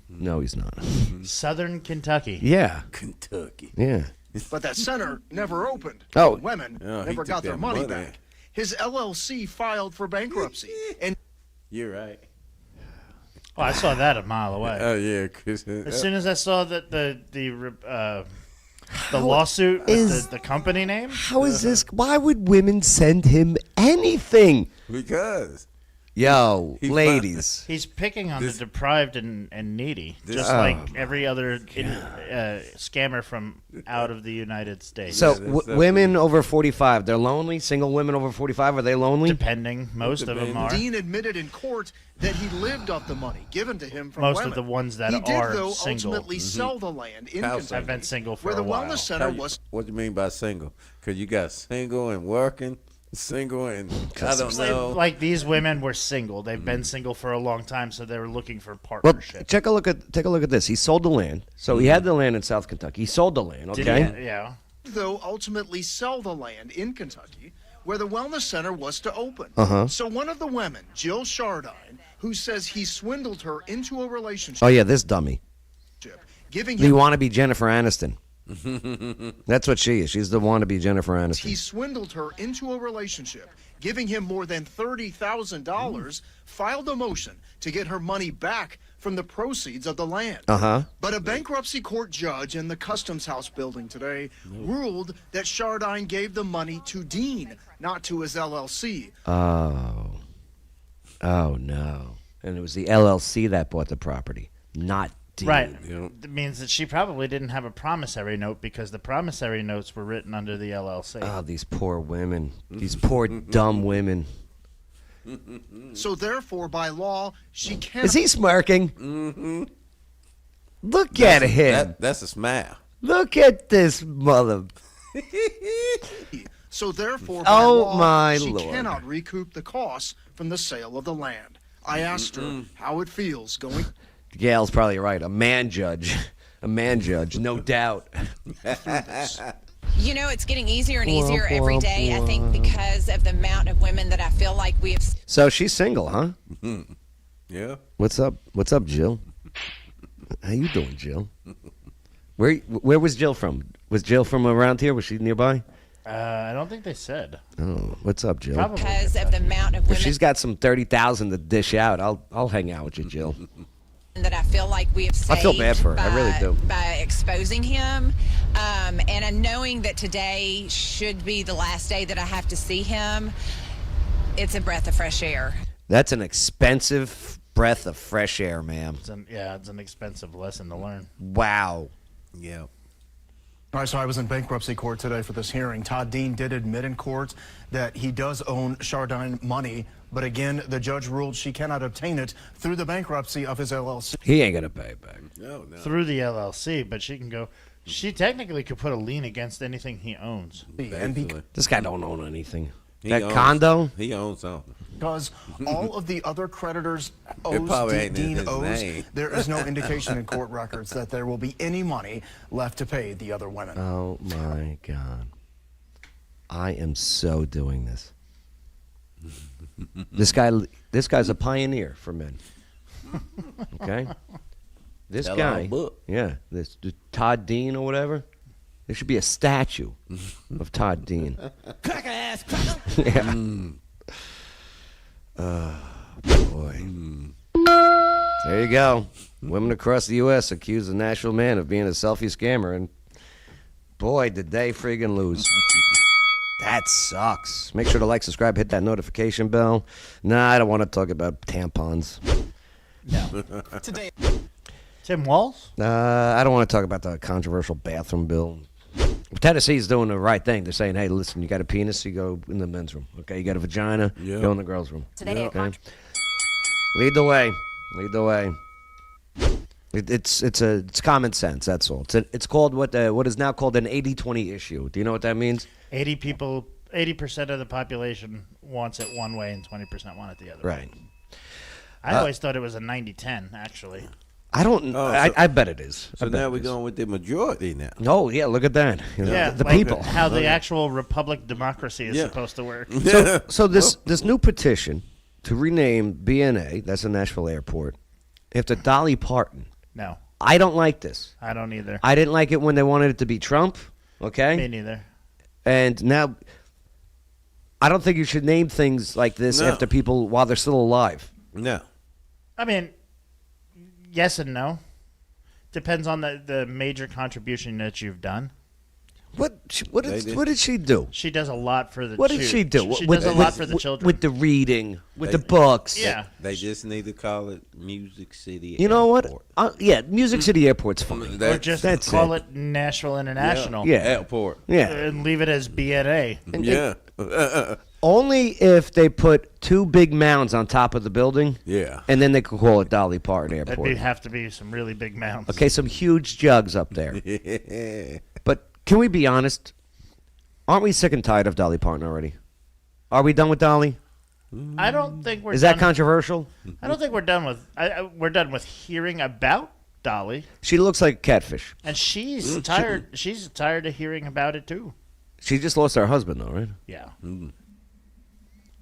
A: no, he's not.
C: Southern Kentucky.
A: Yeah.
B: Kentucky.
A: Yeah.
E: But that center never opened.
A: Oh.
E: The women
B: Oh, he
E: never
B: took
E: got their
B: that
E: money
B: money.
E: back. His LLC filed for bankruptcy, and
B: You're right.
C: Oh, I saw that a mile away.
B: Oh, yeah. 'Cause,
C: As soon as I saw that the lawsuit with the company name,
A: How is this? Why would women send him anything?
B: because.
A: Yo,
B: He
A: ladies.
C: he's picking on the deprived and needy, just
A: Oh,
C: like every other scammer from out of the United States.
A: So
B: that's definitely-
A: women over 45, they're lonely? Single women over 45, are they lonely?
C: depending, most of them are.
E: Dean admitted in court that he lived off the money given to him from
C: Most
E: women.
C: of the ones that
E: he did,
C: are
E: though,
C: single.
E: ultimately sell the land in
B: How
E: Kentucky,
C: I've been single for
E: where the
C: a while.
E: wellness center was.
B: What do you mean by single? Because you got single and working, single and I don't know.
C: Like these women were single; they've been single for a long time, so they were looking for
A: Well,
C: partnership.
A: take a look at this. He sold the land. So he had the land in South Kentucky. He sold the land,
C: Did
A: okay?
C: he? Yeah.
E: Though ultimately sell the land in Kentucky where the wellness center was to open.
A: Uh-huh.
E: So one of the women, Jill Chardine, who says he swindled her into a relationship,
A: Oh yeah, this dummy.
E: giving
A: You
E: him
A: want to be Jennifer Aniston. That's what she is. She's the wannabe Jennifer Aniston.
E: he swindled her into a relationship, giving him more than $30,000, filed a motion to get her money back from the proceeds of the land.
A: Uh-huh.
E: But a bankruptcy court judge in the Customs House building today ruled that Chardine gave the money to Dean, not to his LLC.
A: Oh. Oh no. And it was the LLC that bought the property, not Dean.
C: Right. It means that she probably didn't have a promissory note because the promissory notes were written under the LLC.
A: Oh, these poor women. These poor dumb women.
E: So therefore, by law, she cannot.
A: Is he smirking?
B: Mm-hmm.
A: Look at him.
B: That's a smile.
A: Look at this mother.
E: So therefore, by
A: Oh,
E: law,
A: my
E: she
A: Lord.
E: cannot recoup the costs from the sale of the land. I asked her how it feels going
A: Gail's probably right. A man judge. A man judge, no doubt.
E: through this.
I: You know, it's getting easier and easier every day, I think, because of the amount of women that I feel like we have.
A: So she's single, huh?
B: Yeah.
A: What's up? What's up, Jill? How you doing, Jill? Where was Jill from? Was Jill from around here? Was she nearby?
C: I don't think they said.
A: Oh, what's up, Jill?
C: Probably.
I: Because of the amount of
A: If
I: women
A: she's got some 30,000 to dish out, I'll hang out with you, Jill.
I: that I feel like we have saved
A: I feel bad for her. I really do.
I: by exposing him.
U: And knowing that today should be the last day that I have to see him, it's a breath of fresh air.
A: That's an expensive breath of fresh air, ma'am.
C: It's an expensive lesson to learn.
A: Wow.
B: Yeah.
E: All right, so I was in bankruptcy court today for this hearing. Todd Dean did admit in court that he does own Chardine money, but again, the judge ruled she cannot obtain it through the bankruptcy of his LLC.
A: He ain't gonna pay it back.
B: No.
C: Through the LLC, but she can go. She technically could put a lien against anything he owns.
A: This guy don't own anything.
B: He
A: That
B: owns-
A: condo?
B: He owns something.
E: Because all of the other creditors
B: probably ain't in
E: Dean
B: his
E: owes,
B: name.
E: there is no indication in court records that there will be any money left to pay the other women.
A: Oh my God. I am so doing this. This guy's a pioneer for men. Okay? This
B: Tell
A: guy,
B: all book.
A: yeah, this Todd Dean or whatever. There should be a statue of Todd Dean.
N: Cracker ass cracker.
A: Yeah. Boy. There you go. Women across the U.S. accuse a Nashville man of being a selfie scammer, and boy, did they friggin' lose. That sucks. Make sure to like, subscribe, hit that notification bell. Nah, I don't want to talk about tampons.
C: No.
N: Today.
C: Tim Walz?
A: I don't want to talk about the controversial bathroom bill. Tennessee's doing the right thing. They're saying, hey, listen, you got a penis, you go in the men's room. Okay, you got a vagina,
B: Yeah.
A: go in the girls' room.
U: Today,
A: Okay? Lead the way. Lead the way. It's common sense, that's all. It's called what is now called an 80-20 issue. Do you know what that means?
C: 80% of the population wants it one way and 20% want it the other
A: Right.
C: way. I always thought it was a 90-10, actually.
A: I don't. I bet it is.
B: So
A: I bet
B: now
A: it
B: we're
A: is.
B: going with the majority now.
A: Oh yeah, look at that. You know,
C: Yeah,
A: the
C: like
A: people.
C: how the actual republic democracy is
B: Yeah.
C: supposed to work.
A: So this new petition to rename BNA, that's a Nashville airport, after Dolly Parton.
C: No.
A: I don't like this.
C: I don't either.
A: I didn't like it when they wanted it to be Trump. Okay.
C: Me neither.
A: And now, I don't think you should name things like this
B: No.
A: after people while they're still alive.
B: No.
C: I mean, yes and no. Depends on the major contribution that you've done.
A: What did she do?
C: She does a lot for the
A: What did she do?
C: She
A: With-
C: does a lot for the children.
A: With the reading, with the books.
C: Yeah.
B: They just need to call it Music City
A: You know
B: Airport.
A: what? Yeah, Music City Airport's fine.
C: Or just
A: That's
C: call it Nashville International.
A: Yeah.
B: Airport.
A: Yeah.
C: And leave it as BNA.
B: Yeah.
A: Only if they put two big mounds on top of the building.
B: Yeah.
A: And then they could call it Dolly Parton
C: That'd
A: Airport.
C: have to be some really big mounds.
A: Okay, some huge jugs up there.
B: Yeah.
A: But can we be honest? Aren't we sick and tired of Dolly Parton already? Are we done with Dolly?
C: I don't think we're
A: Is
C: done.
A: that controversial?
C: I don't think we're done with. We're done with hearing about Dolly,
A: She looks like a catfish.
C: and she's tired. She's tired of hearing about it too.
A: She just lost her husband, though, right?
C: Yeah,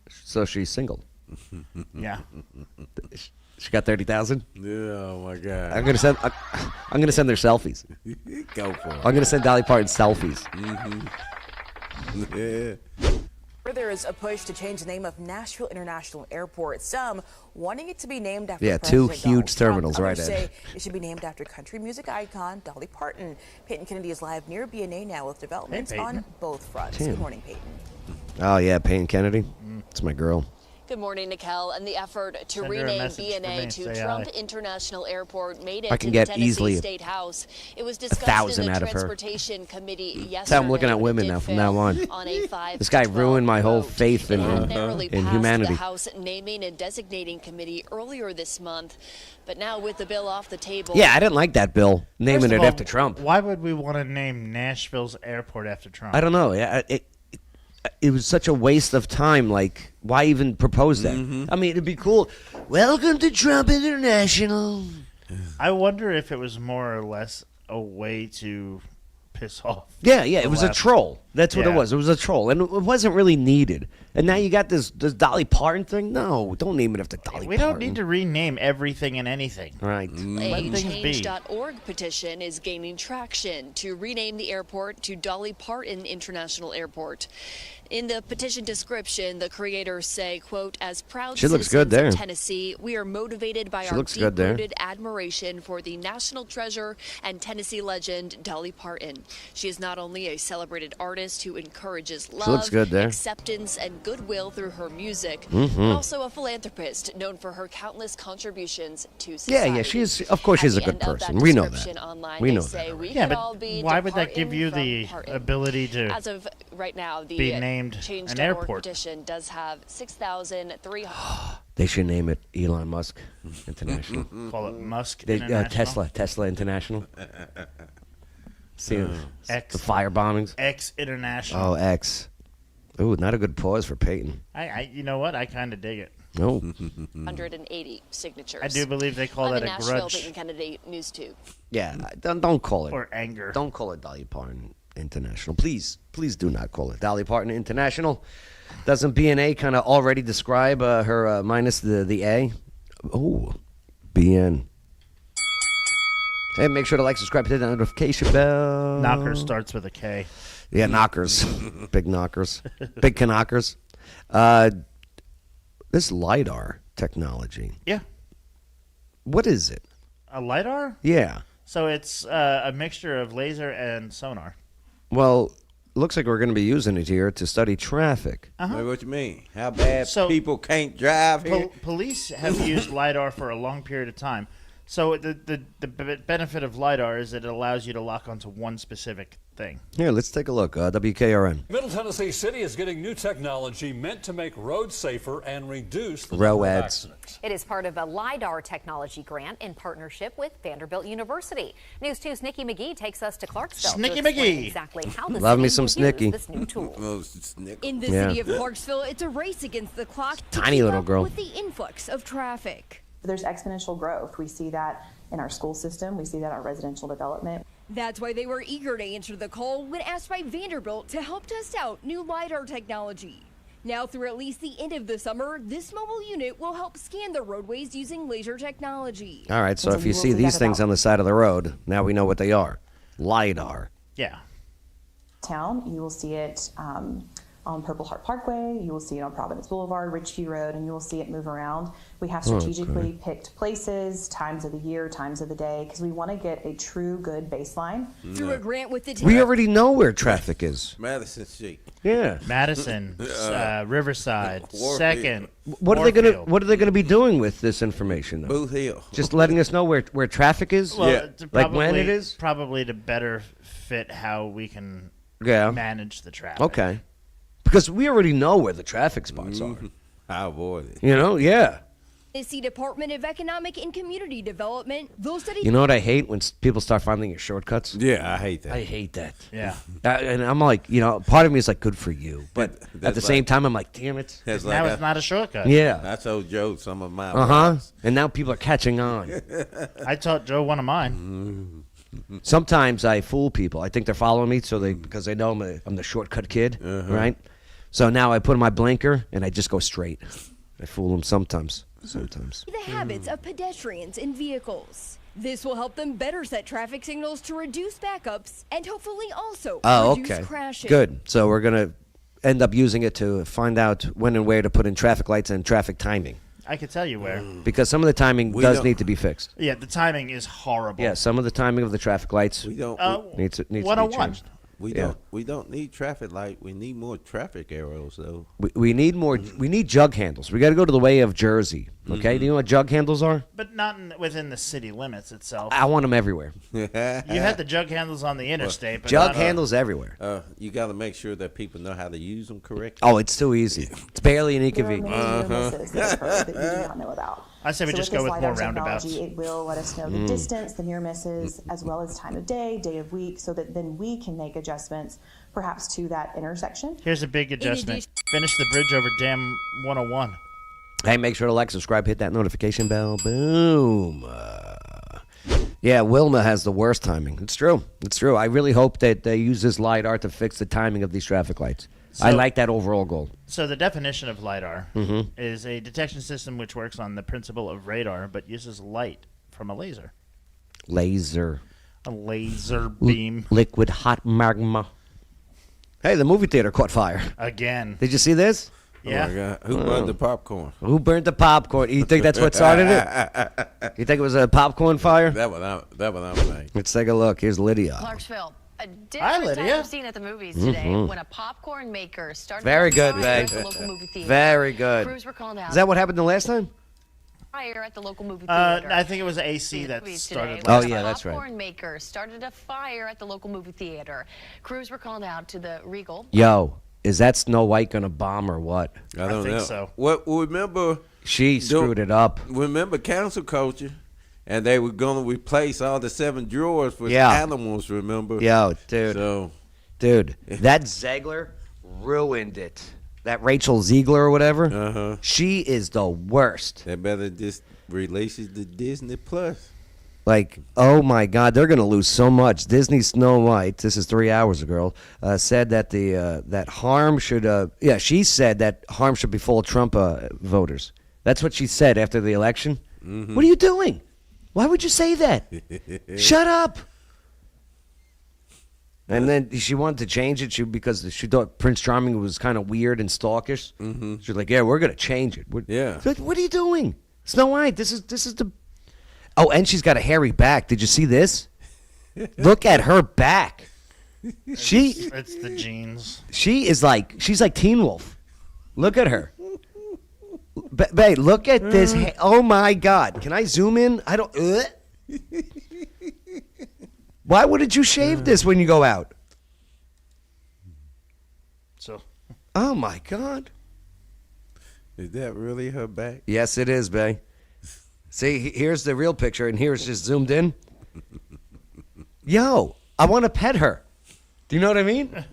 A: So she's single.
C: yeah.
A: She got 30,000.
B: Yeah, oh my God.
A: I'm gonna send. I'm gonna send their selfies.
B: Go for it.
A: I'm gonna send Dolly Parton selfies.
B: Yeah.
V: There is a push to change the name of Nashville International Airport. Some wanting it to be named after
A: Yeah, two
V: President Donald
A: huge
V: Trump.
A: terminals right
V: Others
A: there.
V: say it should be named after country music icon Dolly Parton. Peyton Kennedy is live near BNA now with developments
C: Hey,
V: on
C: Peyton.
V: both fronts.
A: Damn.
V: Good morning, Peyton.
A: Oh yeah, Payne Kennedy. It's my girl.
W: Good morning, Nikel. And the effort to
C: Send her a
W: rename
C: message for me,
W: BNA to
C: say
W: Trump
C: hi.
W: International Airport made it
A: I can
W: to
A: get
W: the Tennessee
A: easily
W: State House. It was
A: 1,000
W: discussed in
A: out
W: the
A: of her.
W: Transportation Committee yesterday.
A: That's how I'm looking at
W: but it
A: women
W: did
A: now. From
W: fail
A: now on,
W: a 5
A: this guy
W: to 12
A: ruined my whole
W: vote.
A: faith in
W: It had narrowly passed
A: humanity.
W: the House Naming and Designating Committee earlier this month, but now with the bill off the table.
A: Yeah, I didn't like that bill naming
C: First
A: it
C: of all,
A: after Trump.
C: Why would we want to name Nashville's airport after Trump?
A: I don't know. Yeah, it was such a waste of time. Like, why even propose that? I mean, it'd be cool. Welcome to Trump International.
C: I wonder if it was more or less a way to piss off.
A: Yeah, it
C: the
A: was a
C: left.
A: troll. That's what it
C: Yeah.
A: was. It was a troll, and it wasn't really needed. And now you got this Dolly Parton thing. No, don't name it after Dolly
C: We
A: Parton.
C: don't need to rename everything and anything.
A: Right.
W: A
C: Let things be.
W: Change.org petition is gaining traction to rename the airport to Dolly Parton International Airport. In the petition description, the creators say, quote, as proud
A: She looks
W: citizens
A: good there.
W: of Tennessee, we are motivated by
A: She
W: our
A: looks good there.
W: deep-rooted admiration for the national treasure and Tennessee legend Dolly Parton. She is not only a celebrated artist who encourages
A: looks
W: love,
A: good there.
W: acceptance, and goodwill through her music,
A: Mhm.
W: but also a philanthropist known for her countless contributions to
A: Yeah,
W: society.
A: yeah, of course she's a good person. We know that.
W: Online,
A: We
W: they
A: know
W: say
A: that.
W: we
C: Yeah,
W: could all
C: but
W: be
C: why would that give
W: departing
C: you
W: from
C: the
W: Parton.
C: ability to
W: As of right now, the
C: be named
W: Change.org
C: an airport?
W: petition does have 6,300.
A: They should name it Elon Musk International.
C: Call it Musk
A: They,
C: International?
A: Tesla International. See
C: X.
A: the fire bombings.
C: X International.
A: Oh, X. Ooh, not a good pause for Peyton.
C: You know what? I kind of dig it.
A: No.
W: 180 signatures.
C: I do believe they call
W: I'm
C: that
W: in
A: a
W: Nashville,
A: grudge.
W: Peyton Kennedy, News 2.
A: Yeah, don't call it.
C: Or anger.
A: Don't call it Dolly Parton International. Please do not call it Dolly Parton International. Doesn't BNA kind of already describe her minus the A? Oh, BN. Hey, make sure to like, subscribe, hit that notification bell.
C: Knocker starts with a K.
A: Yeah, knockers. Big knockers. Big knockers. This LiDAR technology.
C: Yeah.
A: What is it?
C: A LiDAR?
A: Yeah.
C: So it's a mixture of laser and sonar.
A: Well, looks like we're going to be using it here to study traffic.
B: Wait, what you mean? How bad people can't drive here?
C: Police have used LiDAR for a long period of time. So the benefit of LiDAR is that it allows you to lock onto one specific thing.
A: Here, let's take a look. WKRN.
F: Middle Tennessee City is getting new technology meant to make roads safer and reduce the
A: Row
F: number of
A: ads.
F: accidents.
G: It is part of a LiDAR technology grant in partnership with Vanderbilt University. News 2's Nikki McGee takes us to Clarksville
C: Snicky
G: to explain
C: McGee.
G: exactly how the
A: Love
G: city
A: me some
G: will use
A: Snicky.
G: this new tool.
H: In the
A: Yeah.
H: city of Clarksville, it's a race against the clock to
A: Tiny
H: keep
A: little
H: up
A: girl.
H: with the influx of traffic.
X: There's exponential growth. We see that in our school system. We see that in our residential development.
H: That's why they were eager to answer the call when asked by Vanderbilt to help test out new LiDAR technology. Now, through at least the end of the summer, this mobile unit will help scan the roadways using laser technology.
A: All right, so if you see these things on the side of the road, now we know what they are. LiDAR.
C: Yeah.
X: Town, you will see it on Purple Heart Parkway, you will see it on Providence Boulevard, Ridgeview Road, and you will see it move around. We have strategically picked places, times of the year, times of the day, because we want to get a true good baseline.
H: Through a grant with the
A: We already know where traffic is.
B: Madison Street.
A: Yeah.
C: Madison, Riverside, Second.
A: What are they gonna be doing with this information though?
B: Booth Hill.
A: Just letting us know where traffic is?
C: Well, to
A: Like when it is?
C: Probably to better fit how we can
A: Yeah.
C: manage the traffic.
A: Okay. Because we already know where the traffic spots are.
B: I avoid it.
A: You know, yeah.
H: Tennessee Department of Economic and Community Development, they'll study.
A: You know what I hate when people start finding your shortcuts?
B: Yeah, I hate that.
A: I hate that.
C: Yeah.
A: And I'm like, part of me is like, good for you. But at the same time, I'm like, damn it.
B: That's
C: Now
B: like
C: it's not a shortcut.
A: Yeah.
B: I told Joe some of my
A: And now people are catching on.
C: I taught Joe one of mine.
A: Sometimes I fool people. I think they're following me because they know I'm the shortcut kid, right? So now I put on my blinker and I just go straight. I fool them sometimes.
H: The habits of pedestrians and vehicles. This will help them better set traffic signals to reduce backups and hopefully also reduce
A: okay.
H: crashes.
A: Good. So we're going to end up using it to find out when and where to put in traffic lights and traffic timing.
C: I can tell you where.
A: Because some of the timing does need to be fixed.
C: Yeah, the timing is horrible.
A: Yeah, some of the timing of the traffic lights
B: needs
A: needs to be
C: 101.
A: changed.
B: We don't need traffic light. We need more traffic arrows though.
A: We need more. We need jug handles. We got to go to the way of Jersey. Okay, do you know what jug handles are?
C: But not within the city limits itself.
A: I want them everywhere.
C: You had the jug handles on the interstate, but
A: jug
C: not
A: handles everywhere.
B: You got to make sure that people know how to use them correctly.
A: Oh, it's too easy. It's barely an
X: There are
A: EKV.
X: many near misses that occur that you do not know about.
C: I say we
X: So
C: just
X: with
C: go
X: this
C: with more
X: LiDAR
C: roundabouts.
X: technology, it will let us know the distance, the near misses, as well as time of day, day of week, so that then we can make adjustments, perhaps to that intersection.
C: Here's a big adjustment. Finish the bridge over Dam 101.
A: Hey, make sure to like, subscribe, hit that notification bell. Boom. Yeah, Wilma has the worst timing. It's true. It's true. I really hope that they use this LiDAR to fix the timing of these traffic lights. I like that overall goal.
C: So the definition of LiDAR is a detection system which works on the principle of radar but uses light from a laser.
A: Laser.
C: A laser beam.
A: Liquid hot magma. Hey, the movie theater caught fire.
C: Again.
A: Did you see this?
C: Yeah.
B: Oh my God. Who burned the popcorn?
A: Who burnt the popcorn? You think that's what started it? You think it was a popcorn fire?
B: That what I'm saying.
A: Let's take a look. Here's Lydia.
D: Clarksville. A
C: Hi,
D: different
C: Lydia.
D: type of scene at the movies today
A: Mhm.
D: when a popcorn maker started
A: Very
D: a
A: good,
D: fire
A: babe.
D: at the local movie theater.
A: Very good.
D: Crews were called out.
A: Is that what happened the last time?
D: Fire at the local movie theater.
C: I think it was AC that
D: Movies
C: started.
D: today when
A: Oh,
D: a
A: yeah, that's right.
D: popcorn maker started a fire at the local movie theater. Crews were called out to the Regal.
A: Yo, is that Snow White gonna bomb or what?
B: I don't
C: think
B: know.
C: so.
B: What remember?
A: She screwed it up.
B: Remember cancel culture, and they were gonna replace all the 7 drawers with
A: Yeah.
B: animals. Remember?
A: Yo, dude.
B: So,
A: Dude, that Ziegler ruined it. That Rachel Ziegler or whatever. She is the worst.
B: they better just release it to Disney Plus.
A: Like, oh my God, they're gonna lose so much. Disney Snow White. This is 3 hours ago. Said that that harm should. She said that harm should befall Trump voters. That's what she said after the election. What are you doing? Why would you say that? Shut up. And then she wanted to change it because she thought Prince Charming was kind of weird and stalkish. She's like, "Yeah, we're gonna change it."
B: Yeah.
A: Like, what are you doing, Snow White? This is the. Oh, and she's got a hairy back. Did you see this? Look at her back.
C: It's the jeans.
A: She's like Teen Wolf. Look at her. Babe, look at this. Oh my God! Can I zoom in? I don't. Why wouldn't you shave this when you go out?
C: So.
A: Oh my God.
B: Is that really her back?
A: Yes, it is, babe. See, here's the real picture, and here's just zoomed in. Yo, I want to pet her. Do you know what I mean?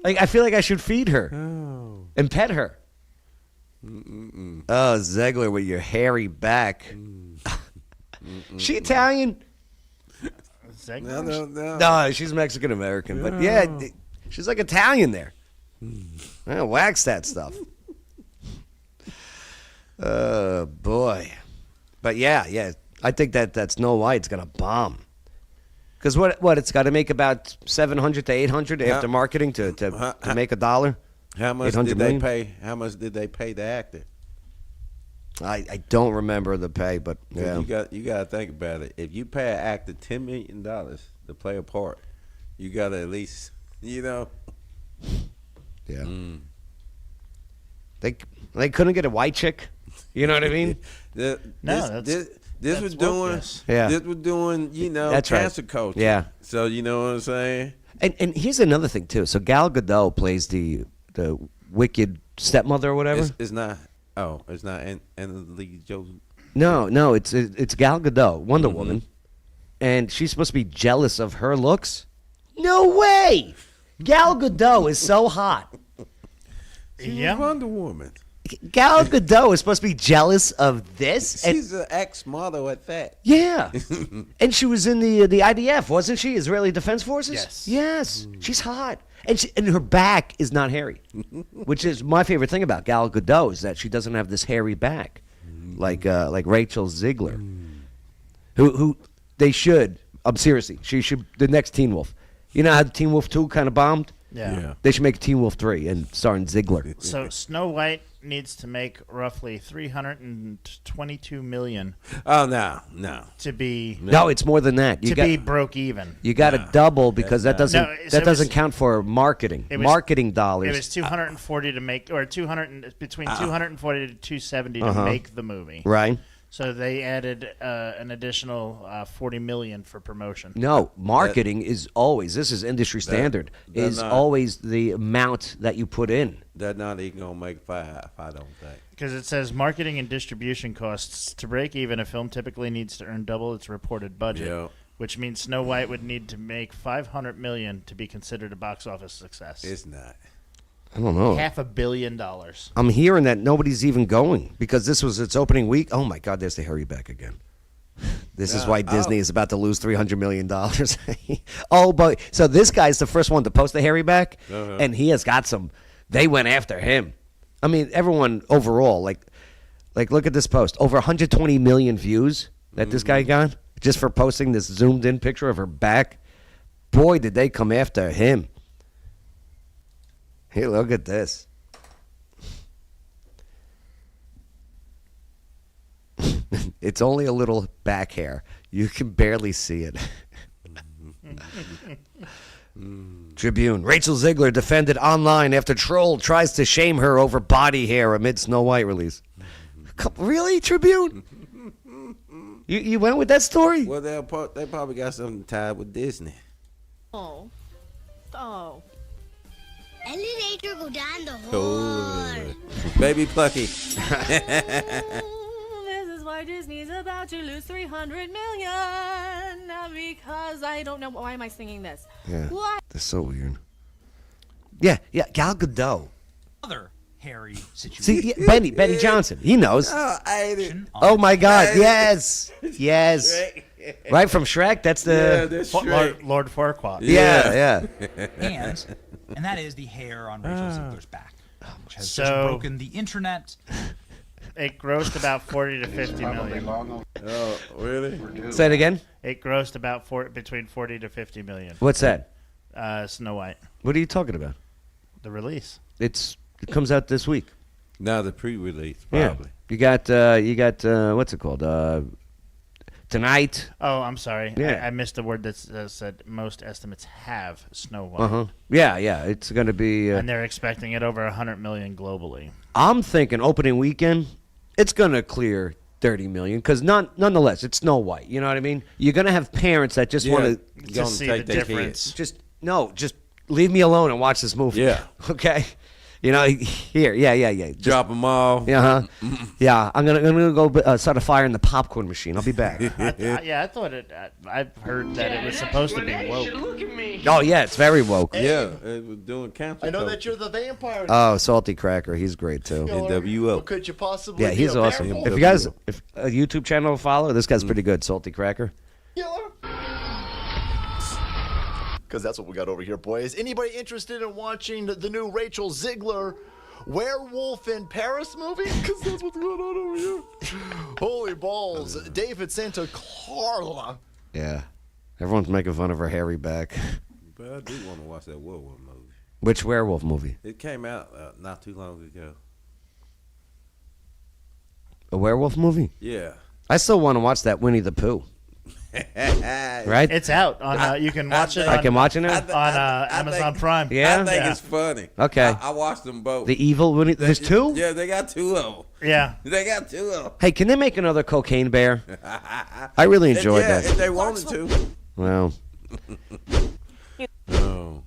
A: Like, I feel like I should feed her and pet her. Oh, Ziegler with your hairy back. She Italian? No, she's Mexican American, but yeah, she's like Italian there. Wax that stuff. Boy. But yeah, I think that Snow White's gonna bomb. Because what it's got to make about 700 to 800 after marketing to make $1.
B: How much did they pay? How much did they pay the actor?
A: I don't remember the pay, but yeah.
B: You got to think about it. If you pay an actor $10 million to play a part, you got to at least,
A: Yeah. They couldn't get a white chick. You know what I mean?
B: This was doing,
A: That's
B: cancer
A: right.
B: culture.
A: Yeah.
B: So you know what I'm saying?
A: And here's another thing too. So Gal Gadot plays the wicked stepmother or whatever.
B: It's not. Oh, it's not Angelina Jolie.
A: No, it's Gal Gadot, Wonder Woman, and she's supposed to be jealous of her looks. No way! Gal Gadot is so hot.
B: She's Wonder Woman.
A: Gal Gadot is supposed to be jealous of this.
B: She's an ex-model at that.
A: Yeah, and she was in the IDF, wasn't she? Israeli Defense Forces.
C: Yes.
A: Yes, she's hot, and her back is not hairy, which is my favorite thing about Gal Gadot is that she doesn't have this hairy back, like Rachel Ziegler, who they should. Seriously, she should the next Teen Wolf. You know how Teen Wolf 2 kind of bombed?
C: Yeah.
A: They should make Teen Wolf 3 and starring Ziegler.
C: So Snow White needs to make roughly $322 million.
B: Oh no.
C: To be
A: No, it's more than that.
C: to be broke even.
A: You got to double because that doesn't
C: No, so it
A: doesn't
C: was-
A: count for marketing. Marketing dollars.
C: It was 240 to make, or 200 between 240 to 270 to
A: Uh-huh.
C: make the movie.
A: Right.
C: So they added an additional $40 million for promotion.
A: No, marketing is always, this is industry standard, is always the amount that you put in.
B: They're not even going to make five, I don't think.
C: Because it says marketing and distribution costs to break even. A film typically needs to earn double its reported budget,
B: Yeah.
C: which means Snow White would need to make $500 million to be considered a box office success.
B: It's not.
A: I don't know.
C: $500 million.
A: I'm hearing that nobody's even going because this was its opening week. Oh my God, there's the hairy back again. This is why Disney is about to lose $300 million. Oh, but so this guy's the first one to post the hairy back, and he has got some. They went after him. I mean, everyone overall, like look at this post. Over 120 million views that this guy got just for posting this zoomed in picture of her back. Boy, did they come after him. Hey, look at this. It's only a little back hair. You can barely see it. Tribune. Rachel Ziegler defended online after troll tries to shame her over body hair amid Snow White release. Really, Tribune? You went with that story?
B: Well, they probably got something tied with Disney.
J: Oh. Oh.
K: Elevator go down the hall.
B: Oh, baby Plucky.
P: This is why Disney's about to lose $300 million. Because I don't know. Why am I singing this?
A: Yeah.
P: What?
A: That's so weird. Yeah, Gal Gadot.
L: Other hairy situation.
A: See, Benny Johnson. He knows.
B: Oh, I hate it.
A: Oh my God! Yes. Right from Shrek. That's the
B: that's Shrek.
C: Lord Farquaad.
A: Yeah.
L: And that is the hair on Rachel Ziegler's back, which has just
C: So-
L: broken the internet.
C: It grossed about 40 to 50 million.
B: Oh, really?
A: Say it again.
C: It grossed about between 40 to 50 million.
A: What's that?
C: Snow White.
A: What are you talking about?
C: The release.
A: It comes out this week.
B: Now the pre-release, probably.
A: Yeah. You got what's it called? Tonight.
C: Oh, I'm sorry.
A: Yeah.
C: I missed the word that said most estimates have Snow White.
A: Yeah. It's going to be.
C: And they're expecting it over 100 million globally.
A: I'm thinking opening weekend, it's going to clear 30 million because nonetheless, it's Snow White. You know what I mean? You're going to have parents that just want
C: to see the difference.
A: Just leave me alone and watch this movie.
B: Yeah.
A: Okay. You know, here, yeah.
B: Drop them all.
A: Yeah, yeah. I'm gonna go start a fire in the popcorn machine. I'll be back.
C: I thought it. I've heard that it was supposed to be woke.
K: Look at me.
A: Oh yeah, it's very woke.
B: Yeah, it was doing cancer.
M: I know that you're the vampire.
A: Oh, Salty Cracker, he's great too.
B: NWO.
M: Could you possibly?
A: Yeah, he's
M: be a
A: awesome.
M: werewolf?
A: If a YouTube channel to follow, this guy's pretty good. Salty Cracker.
M: Because that's what we got over here, boys. Anybody interested in watching the new Rachel Ziegler Werewolf in Paris movie? Because that's what's going on over here. Holy balls. David Santa Carla.
A: Yeah, everyone's making fun of her hairy back.
B: But I do want to watch that werewolf movie.
A: Which werewolf movie?
B: It came out not too long ago.
A: A werewolf movie?
B: Yeah.
A: I still want to watch that Winnie the Pooh. Right?
C: It's out on. You can watch it.
A: I can watch it now?
C: on Amazon Prime.
A: Yeah?
B: I think it's funny.
A: Okay.
B: I watched them both.
A: The evil Winnie. There's two?
B: Yeah, they got two of them.
C: Yeah.
B: They got two of them.
A: Hey, can they make another Cocaine Bear? I really enjoyed that.
B: If they wanted to.
A: Well.
B: No.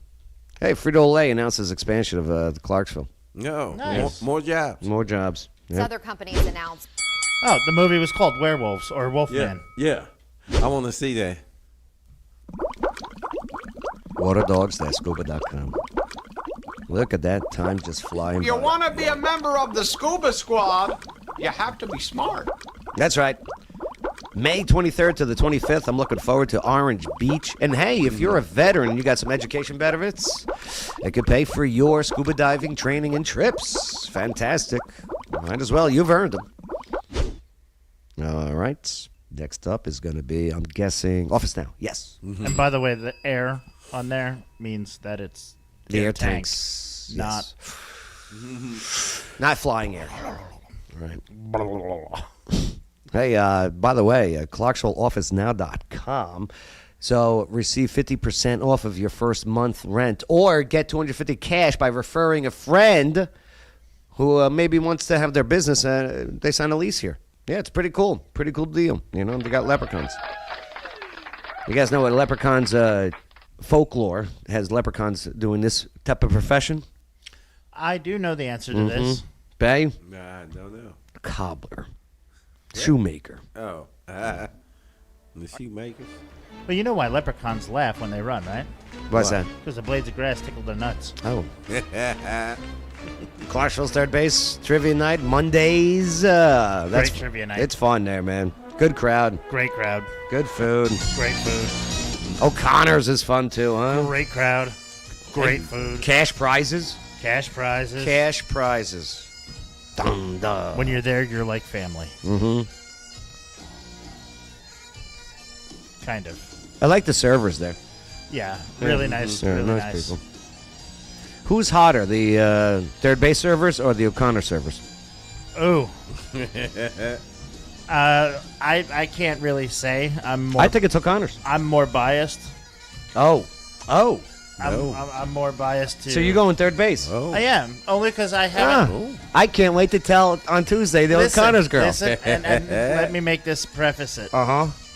A: Hey, Frito-Lay announces expansion of the Clarksville.
B: No.
C: Nice.
B: More jobs.
A: More jobs. Yep.
G: Other companies announced.
C: Oh, the movie was called Werewolves or Wolfman.
B: Yeah. I want to see that.
A: Waterdogs.scuba.com. Look at that time just flying
O: You
A: by.
O: want to be a member of the Scuba Squad, you have to be smart.
A: That's right. May 23rd to the 25th, I'm looking forward to Orange Beach. And hey, if you're a veteran and you got some education benefits, it could pay for your scuba diving training and trips. Fantastic. Might as well. You've earned them. All right. Next up is going to be, I'm guessing, Office Now. Yes.
C: And by the way, the air on there means that it's
A: The air
C: tank,
A: tanks.
C: not
A: Not flying air. Right. Hey, by the way, ClarksvilleOfficeNow.com. So receive 50% off of your first month rent or get $250 cash by referring a friend who maybe wants to have their business. They sign a lease here. Yeah, it's pretty cool. Pretty cool deal. You know, they got leprechauns. You guys know what leprechauns folklore has leprechauns doing this type of profession?
C: I do know the answer to this.
A: Bay?
B: Nah, I don't know.
A: Cobbler. Shoemaker.
B: Oh. The shoemakers?
C: But you know why leprechauns laugh when they run, right?
A: What's that?
C: Because the blades of grass tickle their nuts.
A: Oh. Clarksville's Third Base Trivia Night, Mondays. That's
C: Great trivia night.
A: It's fun there, man. Good crowd.
C: Great crowd.
A: Good food.
C: Great food.
A: O'Connor's is fun too, huh?
C: Great crowd. Great food.
A: Cash prizes.
C: Cash prizes.
A: Cash prizes. Dum dum.
C: When you're there, you're like family.
A: Mm-hmm.
C: Kind of.
A: I like the servers there.
C: Yeah, really nice.
A: Yeah,
C: Really
A: nice
C: nice.
A: people. Who's hotter, the third base servers or the O'Connor servers?
C: Ooh. I can't really say.
A: I think it's O'Connor's.
C: I'm more biased.
A: Oh.
C: I'm more biased to.
A: So you going third base?
C: I am only because I haven't.
A: I can't wait to tell on Tuesday the O'Connor's girl.
C: Listen, and let me make this preface it.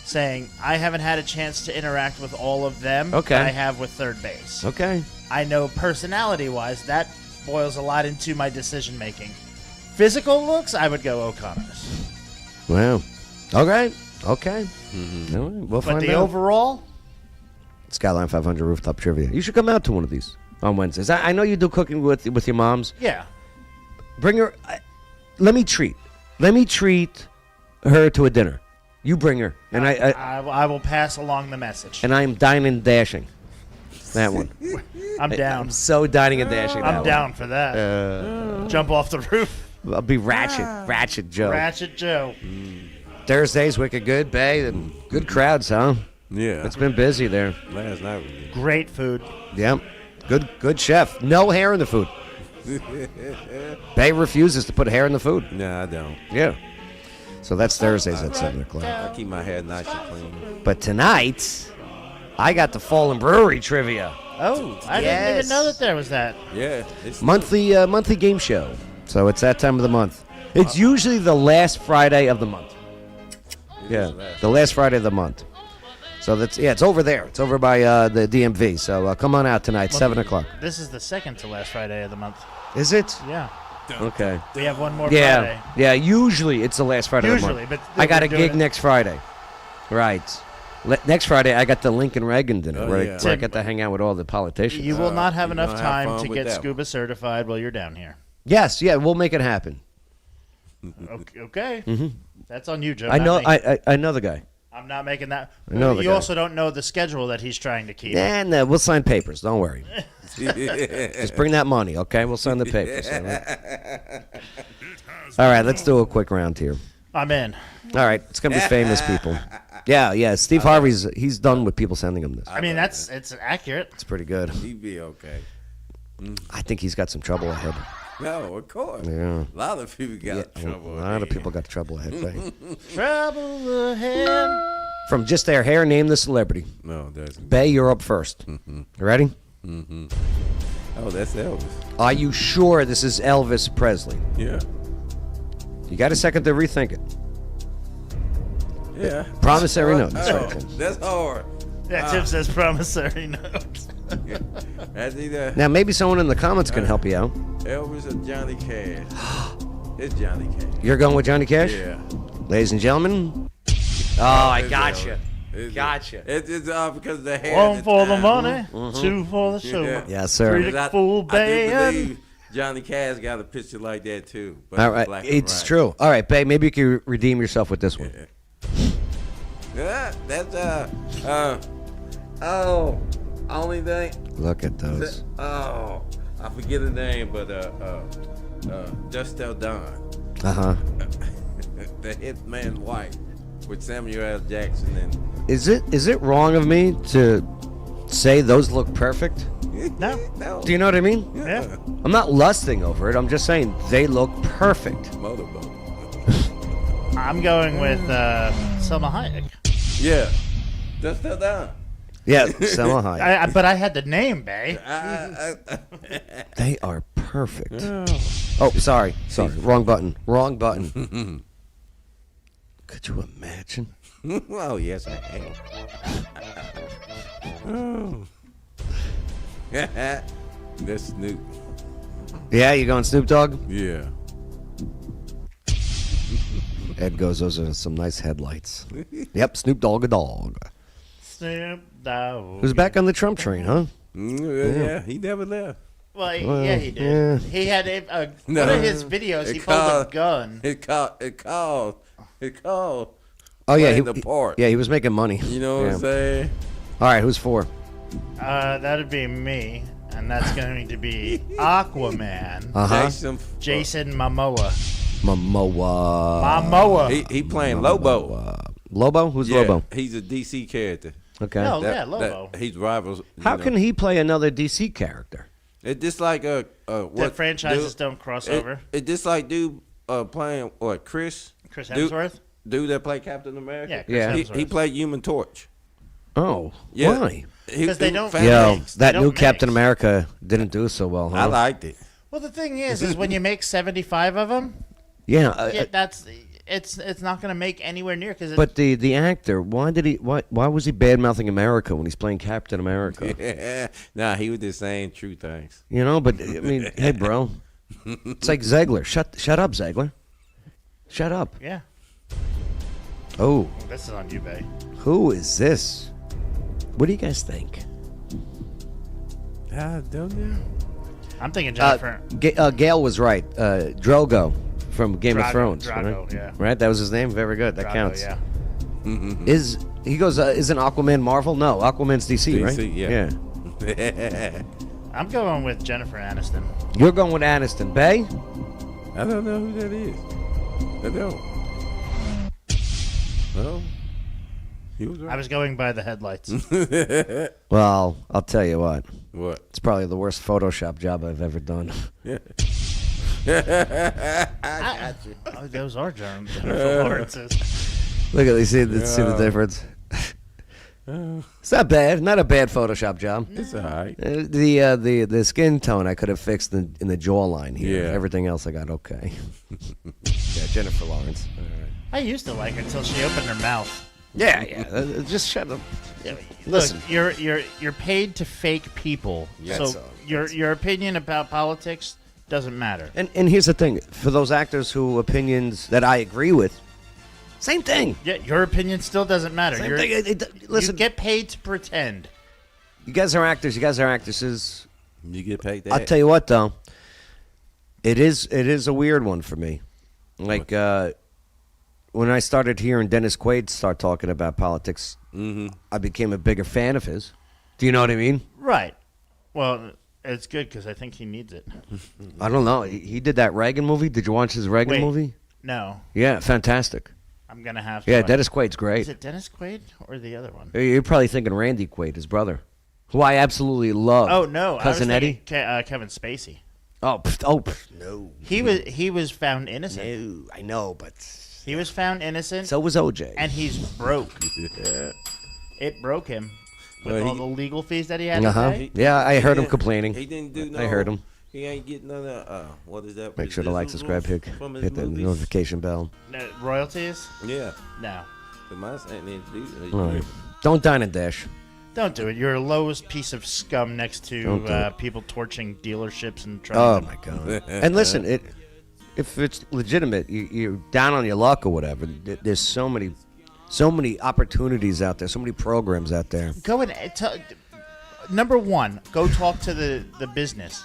C: Saying I haven't had a chance to interact with all of them.
A: Okay.
C: That I have with third base.
A: Okay.
C: I know personality-wise that boils a lot into my decision making. Physical looks, I would go O'Connor's.
A: Wow. Okay. Okay. All right, we'll
C: But
A: find
C: the
A: out.
C: overall,
A: Skyline 500 Rooftop Trivia. You should come out to one of these on Wednesdays. I know you do cooking with your moms.
C: yeah.
A: Bring her. Let me treat her to a dinner. You bring her, and
C: I will pass along the message.
A: and I am dining and dashing. That one.
C: I'm down.
A: I'm so dining and dashing.
C: I'm
A: that
C: down
A: one.
C: for that. Jump off the roof.
A: I'll be Ratchet Joe.
C: Ratchet Joe.
A: Thursdays wicked good, Bay, and good crowds, huh?
B: Yeah.
A: It's been busy there.
B: Last night was good.
C: Great food.
A: Yep. Good chef. No hair in the food. Bay refuses to put hair in the food.
B: No, I don't.
A: Yeah. So that's Thursdays at 7 o'clock.
B: I keep my hair nice and clean.
A: But tonight, I got the Fallen Brewery trivia.
C: Oh, I didn't even know that there was that.
B: Yeah.
A: Monthly game show. So it's that time of the month. It's usually the last Friday of the month. Yeah, the last Friday of the month. So it's over there. It's over by the DMV. So come on out tonight, 7 o'clock.
C: This is the second to last Friday of the month.
A: Is it?
C: Yeah.
A: Okay.
C: We have one more Friday.
A: Yeah, usually it's the last Friday of the month.
C: But
A: I got a
C: we're doing
A: gig
C: it-
A: next Friday. Right. Next Friday, I got the Lincoln Reagan dinner where
B: yeah.
A: I get to hang out with all the politicians.
C: You will not have
B: you're
C: enough
B: gonna have
C: time
B: fun
C: to
B: with
C: get
B: that
C: scuba certified while you're down here.
A: Yes, yeah, we'll make it happen.
C: Okay. That's on you, Joe.
A: I
C: not
A: know.
C: me.
A: I know the guy.
C: I'm not making that.
A: I know the
C: You
A: guy.
C: also don't know the schedule that he's trying to keep.
A: And we'll sign papers. Don't worry. Just bring that money, okay? We'll sign the papers. All right? All right, let's do a quick round here.
C: I'm in.
A: All right, it's gonna be famous people. Yeah. Steve Harvey's he's done with people sending him this.
C: I mean, it's accurate.
A: It's pretty good.
B: He'd be okay.
A: I think he's got some trouble ahead.
B: No, of course.
A: Yeah.
B: A lot of people got trouble.
A: A lot of people got trouble ahead. Right?
C: Trouble ahead.
A: From Just Their Hair, name the celebrity.
B: No, that's
A: Bay, you're up first. You ready?
B: Mm-hmm. Oh, that's Elvis.
A: Are you sure this is Elvis Presley?
B: Yeah.
A: You got a second to rethink it.
B: Yeah.
A: Promissory note. That's right, Tim.
B: That's hard.
C: Yeah, Tim says promissory note.
B: That's either
A: Now, maybe someone in the comments can help you out.
B: Elvis or Johnny Cash. It's Johnny Cash.
A: You're going with Johnny Cash?
B: Yeah.
A: Ladies and gentlemen. Oh, I
B: It's
A: gotcha.
B: Elvis.
A: Gotcha.
B: It's because of the hair.
C: One
B: at the
C: for the
B: time.
C: money, two for the show.
A: Yes, sir.
C: Three to fool
B: I do
C: band.
B: believe Johnny Cash got a picture like that too. But
A: All right.
B: black and
A: It's
B: white.
A: true. All right, Bay, maybe you can redeem yourself with this one.
B: Yeah, that's only thing.
A: Look at those.
B: Oh, I forget the name, but Just Tell Don.
A: Uh-huh.
B: The Hitman White with Samuel L. Jackson and
A: Is it wrong of me to say those look perfect?
C: No.
A: Do you know what I mean?
C: Yeah.
A: I'm not lusting over it. I'm just saying they look perfect.
B: Motorboat.
C: I'm going with Selma Hayek.
B: Yeah, Just Tell Don.
A: Yeah, Selma Hayek.
C: But I had the name, Bay.
A: They are perfect. Oh, sorry. Wrong button. Could you imagine?
B: Oh yes, I am. That's Snoop.
A: Yeah, you going Snoop Dogg?
B: Yeah.
A: Ed goes, those are some nice headlights. Yep, Snoop Dogg a dog.
C: Snoop Dogg.
A: Who's back on the Trump train, huh?
B: Yeah, he never left.
C: Well, yeah, he did.
A: Yeah.
C: He had one of his videos. He pulled a gun.
B: It called.
A: Oh yeah,
B: the part.
A: Yeah, he was making money.
B: You know what I'm saying?
A: All right, who's for?
C: That'd be me, and that's going to be Aquaman.
A: Uh-huh.
B: Jason
C: Momoa.
A: Momoa.
B: He playing Lobo.
A: Lobo? Who's Lobo?
B: He's a DC character.
A: Okay.
C: No, yeah, Lobo.
B: He's rivals.
A: How can he play another DC character?
B: It's just like
C: That franchises don't cross over.
B: It's just like dude playing Chris
C: Hemsworth.
B: Dude that played Captain America.
C: Yeah, Chris Hemsworth.
B: He played Human Torch.
A: Oh,
B: Yeah.
A: why?
C: Because they don't.
A: Yo,
C: mix.
A: that
C: They
A: new
C: don't
A: Captain
C: mix.
A: America didn't do so well, huh?
B: I liked it.
C: Well, the thing is when you make 75 of them,
A: Yeah,
C: that's it's not going to make anywhere near because.
A: but the actor, why was he bad mouthing America when he's playing Captain America?
B: Yeah. Nah, he was just saying true things.
A: You know, but I mean, hey, bro, it's like Ziegler. Shut up, Ziegler. Shut up.
C: Yeah.
A: Oh,
C: This is on you, Bay.
A: who is this? What do you guys think?
B: I don't know.
C: I'm thinking Jennifer.
A: Gail was right. Drogo from Game of
C: Drago,
A: Thrones.
C: Drago,
A: right?
C: yeah.
A: Right, that was his name. Very good. That
C: Drago,
A: counts.
C: yeah.
A: Isn't Aquaman Marvel? No, Aquaman's DC, right?
B: yeah.
C: I'm going with Jennifer Aniston.
A: You're going with Aniston. Bay?
B: I don't know who that is. I don't. Well, he was right.
C: I was going by the headlights.
A: Well, I'll tell you what.
B: What?
A: It's probably the worst Photoshop job I've ever done.
B: Yeah. I got you.
C: Oh, those are Jennifer Lawrence's.
A: Look at this. See the difference. It's not bad. Not a bad Photoshop job.
B: It's all right.
A: The skin tone I could have fixed in the jawline here.
B: Yeah.
A: Everything else I got okay. Yeah, Jennifer Lawrence. All right.
C: I used to like her until she opened her mouth.
A: Yeah. Just shut up. Listen.
C: Look, you're paid to fake people.
A: Yes,
C: so your opinion about politics doesn't matter.
A: And here's the thing: for those actors who opinions that I agree with, same thing.
C: Yeah, your opinion still doesn't matter.
A: Same thing. Listen,
C: you get paid to pretend.
A: You guys are actors. You guys are actresses.
B: You get paid that.
A: I'll tell you what, though. It is a weird one for me. Like when I started hearing Dennis Quaid start talking about politics, I became a bigger fan of his. Do you know what I mean?
C: Right. Well, it's good because I think he needs it.
A: I don't know. He did that Reagan movie. Did you watch his Reagan movie?
C: No.
A: Yeah, fantastic.
C: I'm going to have to.
A: Yeah, Dennis Quaid's great.
C: Is it Dennis Quaid or the other one?
A: You're probably thinking Randy Quaid, his brother, who I absolutely love.
C: Oh, no.
A: Cousin
C: I was
A: Eddie?
C: thinking Kevin Spacey.
A: No.
C: He was found innocent.
A: No, I know, but
C: he was found innocent.
A: So was OJ.
C: And he's broke.
B: Yeah.
C: It broke him with
B: Well,
C: all the legal fees that he had to
A: Uh-huh.
C: pay.
A: Yeah, I heard him complaining.
B: He didn't do no.
A: I heard him.
B: He ain't getting none of what is that?
A: Make sure to like, subscribe, hit the notification bell.
C: No, royalties?
B: Yeah.
C: No.
A: All right. Don't dine and dash.
C: Don't do it. You're the lowest piece of scum next
A: Don't do
C: to
A: it.
C: people torching dealerships and trying
A: Oh
C: to...
A: my god! And listen, if it's legitimate, you're down on your luck or whatever. There's so many opportunities out there, so many programs out there.
C: Go and number one, go talk to the business.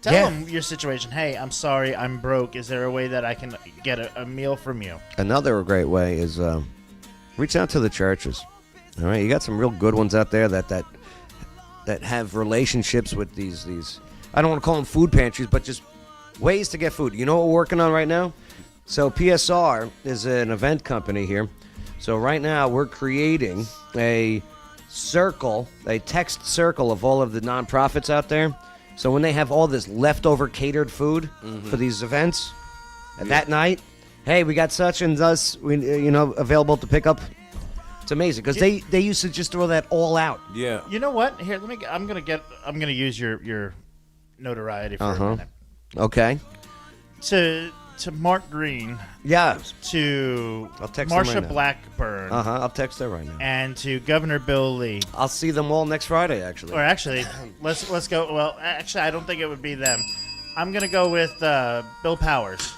C: Tell
A: Yeah.
C: them your situation. Hey, I'm sorry, I'm broke. Is there a way that I can get a meal from you?
A: Another great way is reach out to the churches. All right, you got some real good ones out there that have relationships with these. I don't want to call them food pantries, but just ways to get food. You know what we're working on right now? So PSR is an event company here. So right now we're creating a text circle of all of the nonprofits out there. So when they have all this leftover catered food for these events, that night, hey, we got such and thus, available to pick up. It's amazing because they used to just throw that all out.
B: Yeah.
C: You know what? Here, I'm gonna use your notoriety for a minute.
A: Okay.
C: To Mark Green.
A: Yeah.
C: To
A: I'll text them
C: Marsha
A: right now.
C: Blackburn.
A: I'll text her right now.
C: And to Governor Bill Lee.
A: I'll see them all next Friday, actually.
C: Or actually, let's go. Well, actually, I don't think it would be them. I'm gonna go with Bill Powers.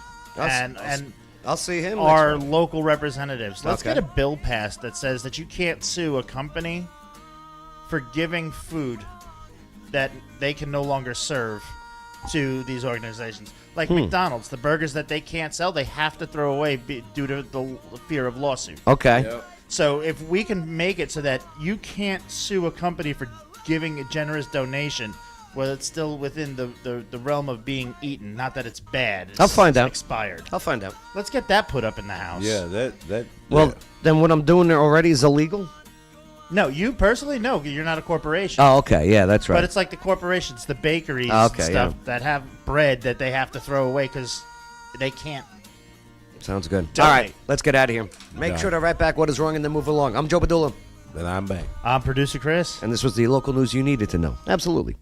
A: I'll see him.
C: Our
A: next
C: local representatives. Let's
A: Okay.
C: get a bill passed that says that you can't sue a company for giving food that they can no longer serve to these organizations. Like McDonald's, the burgers that they can't sell, they have to throw away due to the fear of lawsuit.
A: Okay.
B: Yep.
C: So if we can make it so that you can't sue a company for giving a generous donation, well, it's still within the realm of being eaten. Not that it's bad.
A: I'll find out.
C: Expired.
A: I'll find out.
C: Let's get that put up in the house.
B: Yeah, that.
A: Well, then what I'm doing there already is illegal?
C: No, you personally, no, you're not a corporation.
A: Oh, okay. Yeah, that's right.
C: But it's like the corporations, the bakeries
A: Okay,
C: and stuff
A: yeah.
C: that have bread that they have to throw away because they can't.
A: Sounds good.
C: Donate.
A: All right, let's get out of here. Make sure to write back what is wrong and then move along. I'm Joe Padula.
B: And I'm back.
C: I'm producer Chris.
A: And this was the local news you needed to know. Absolutely.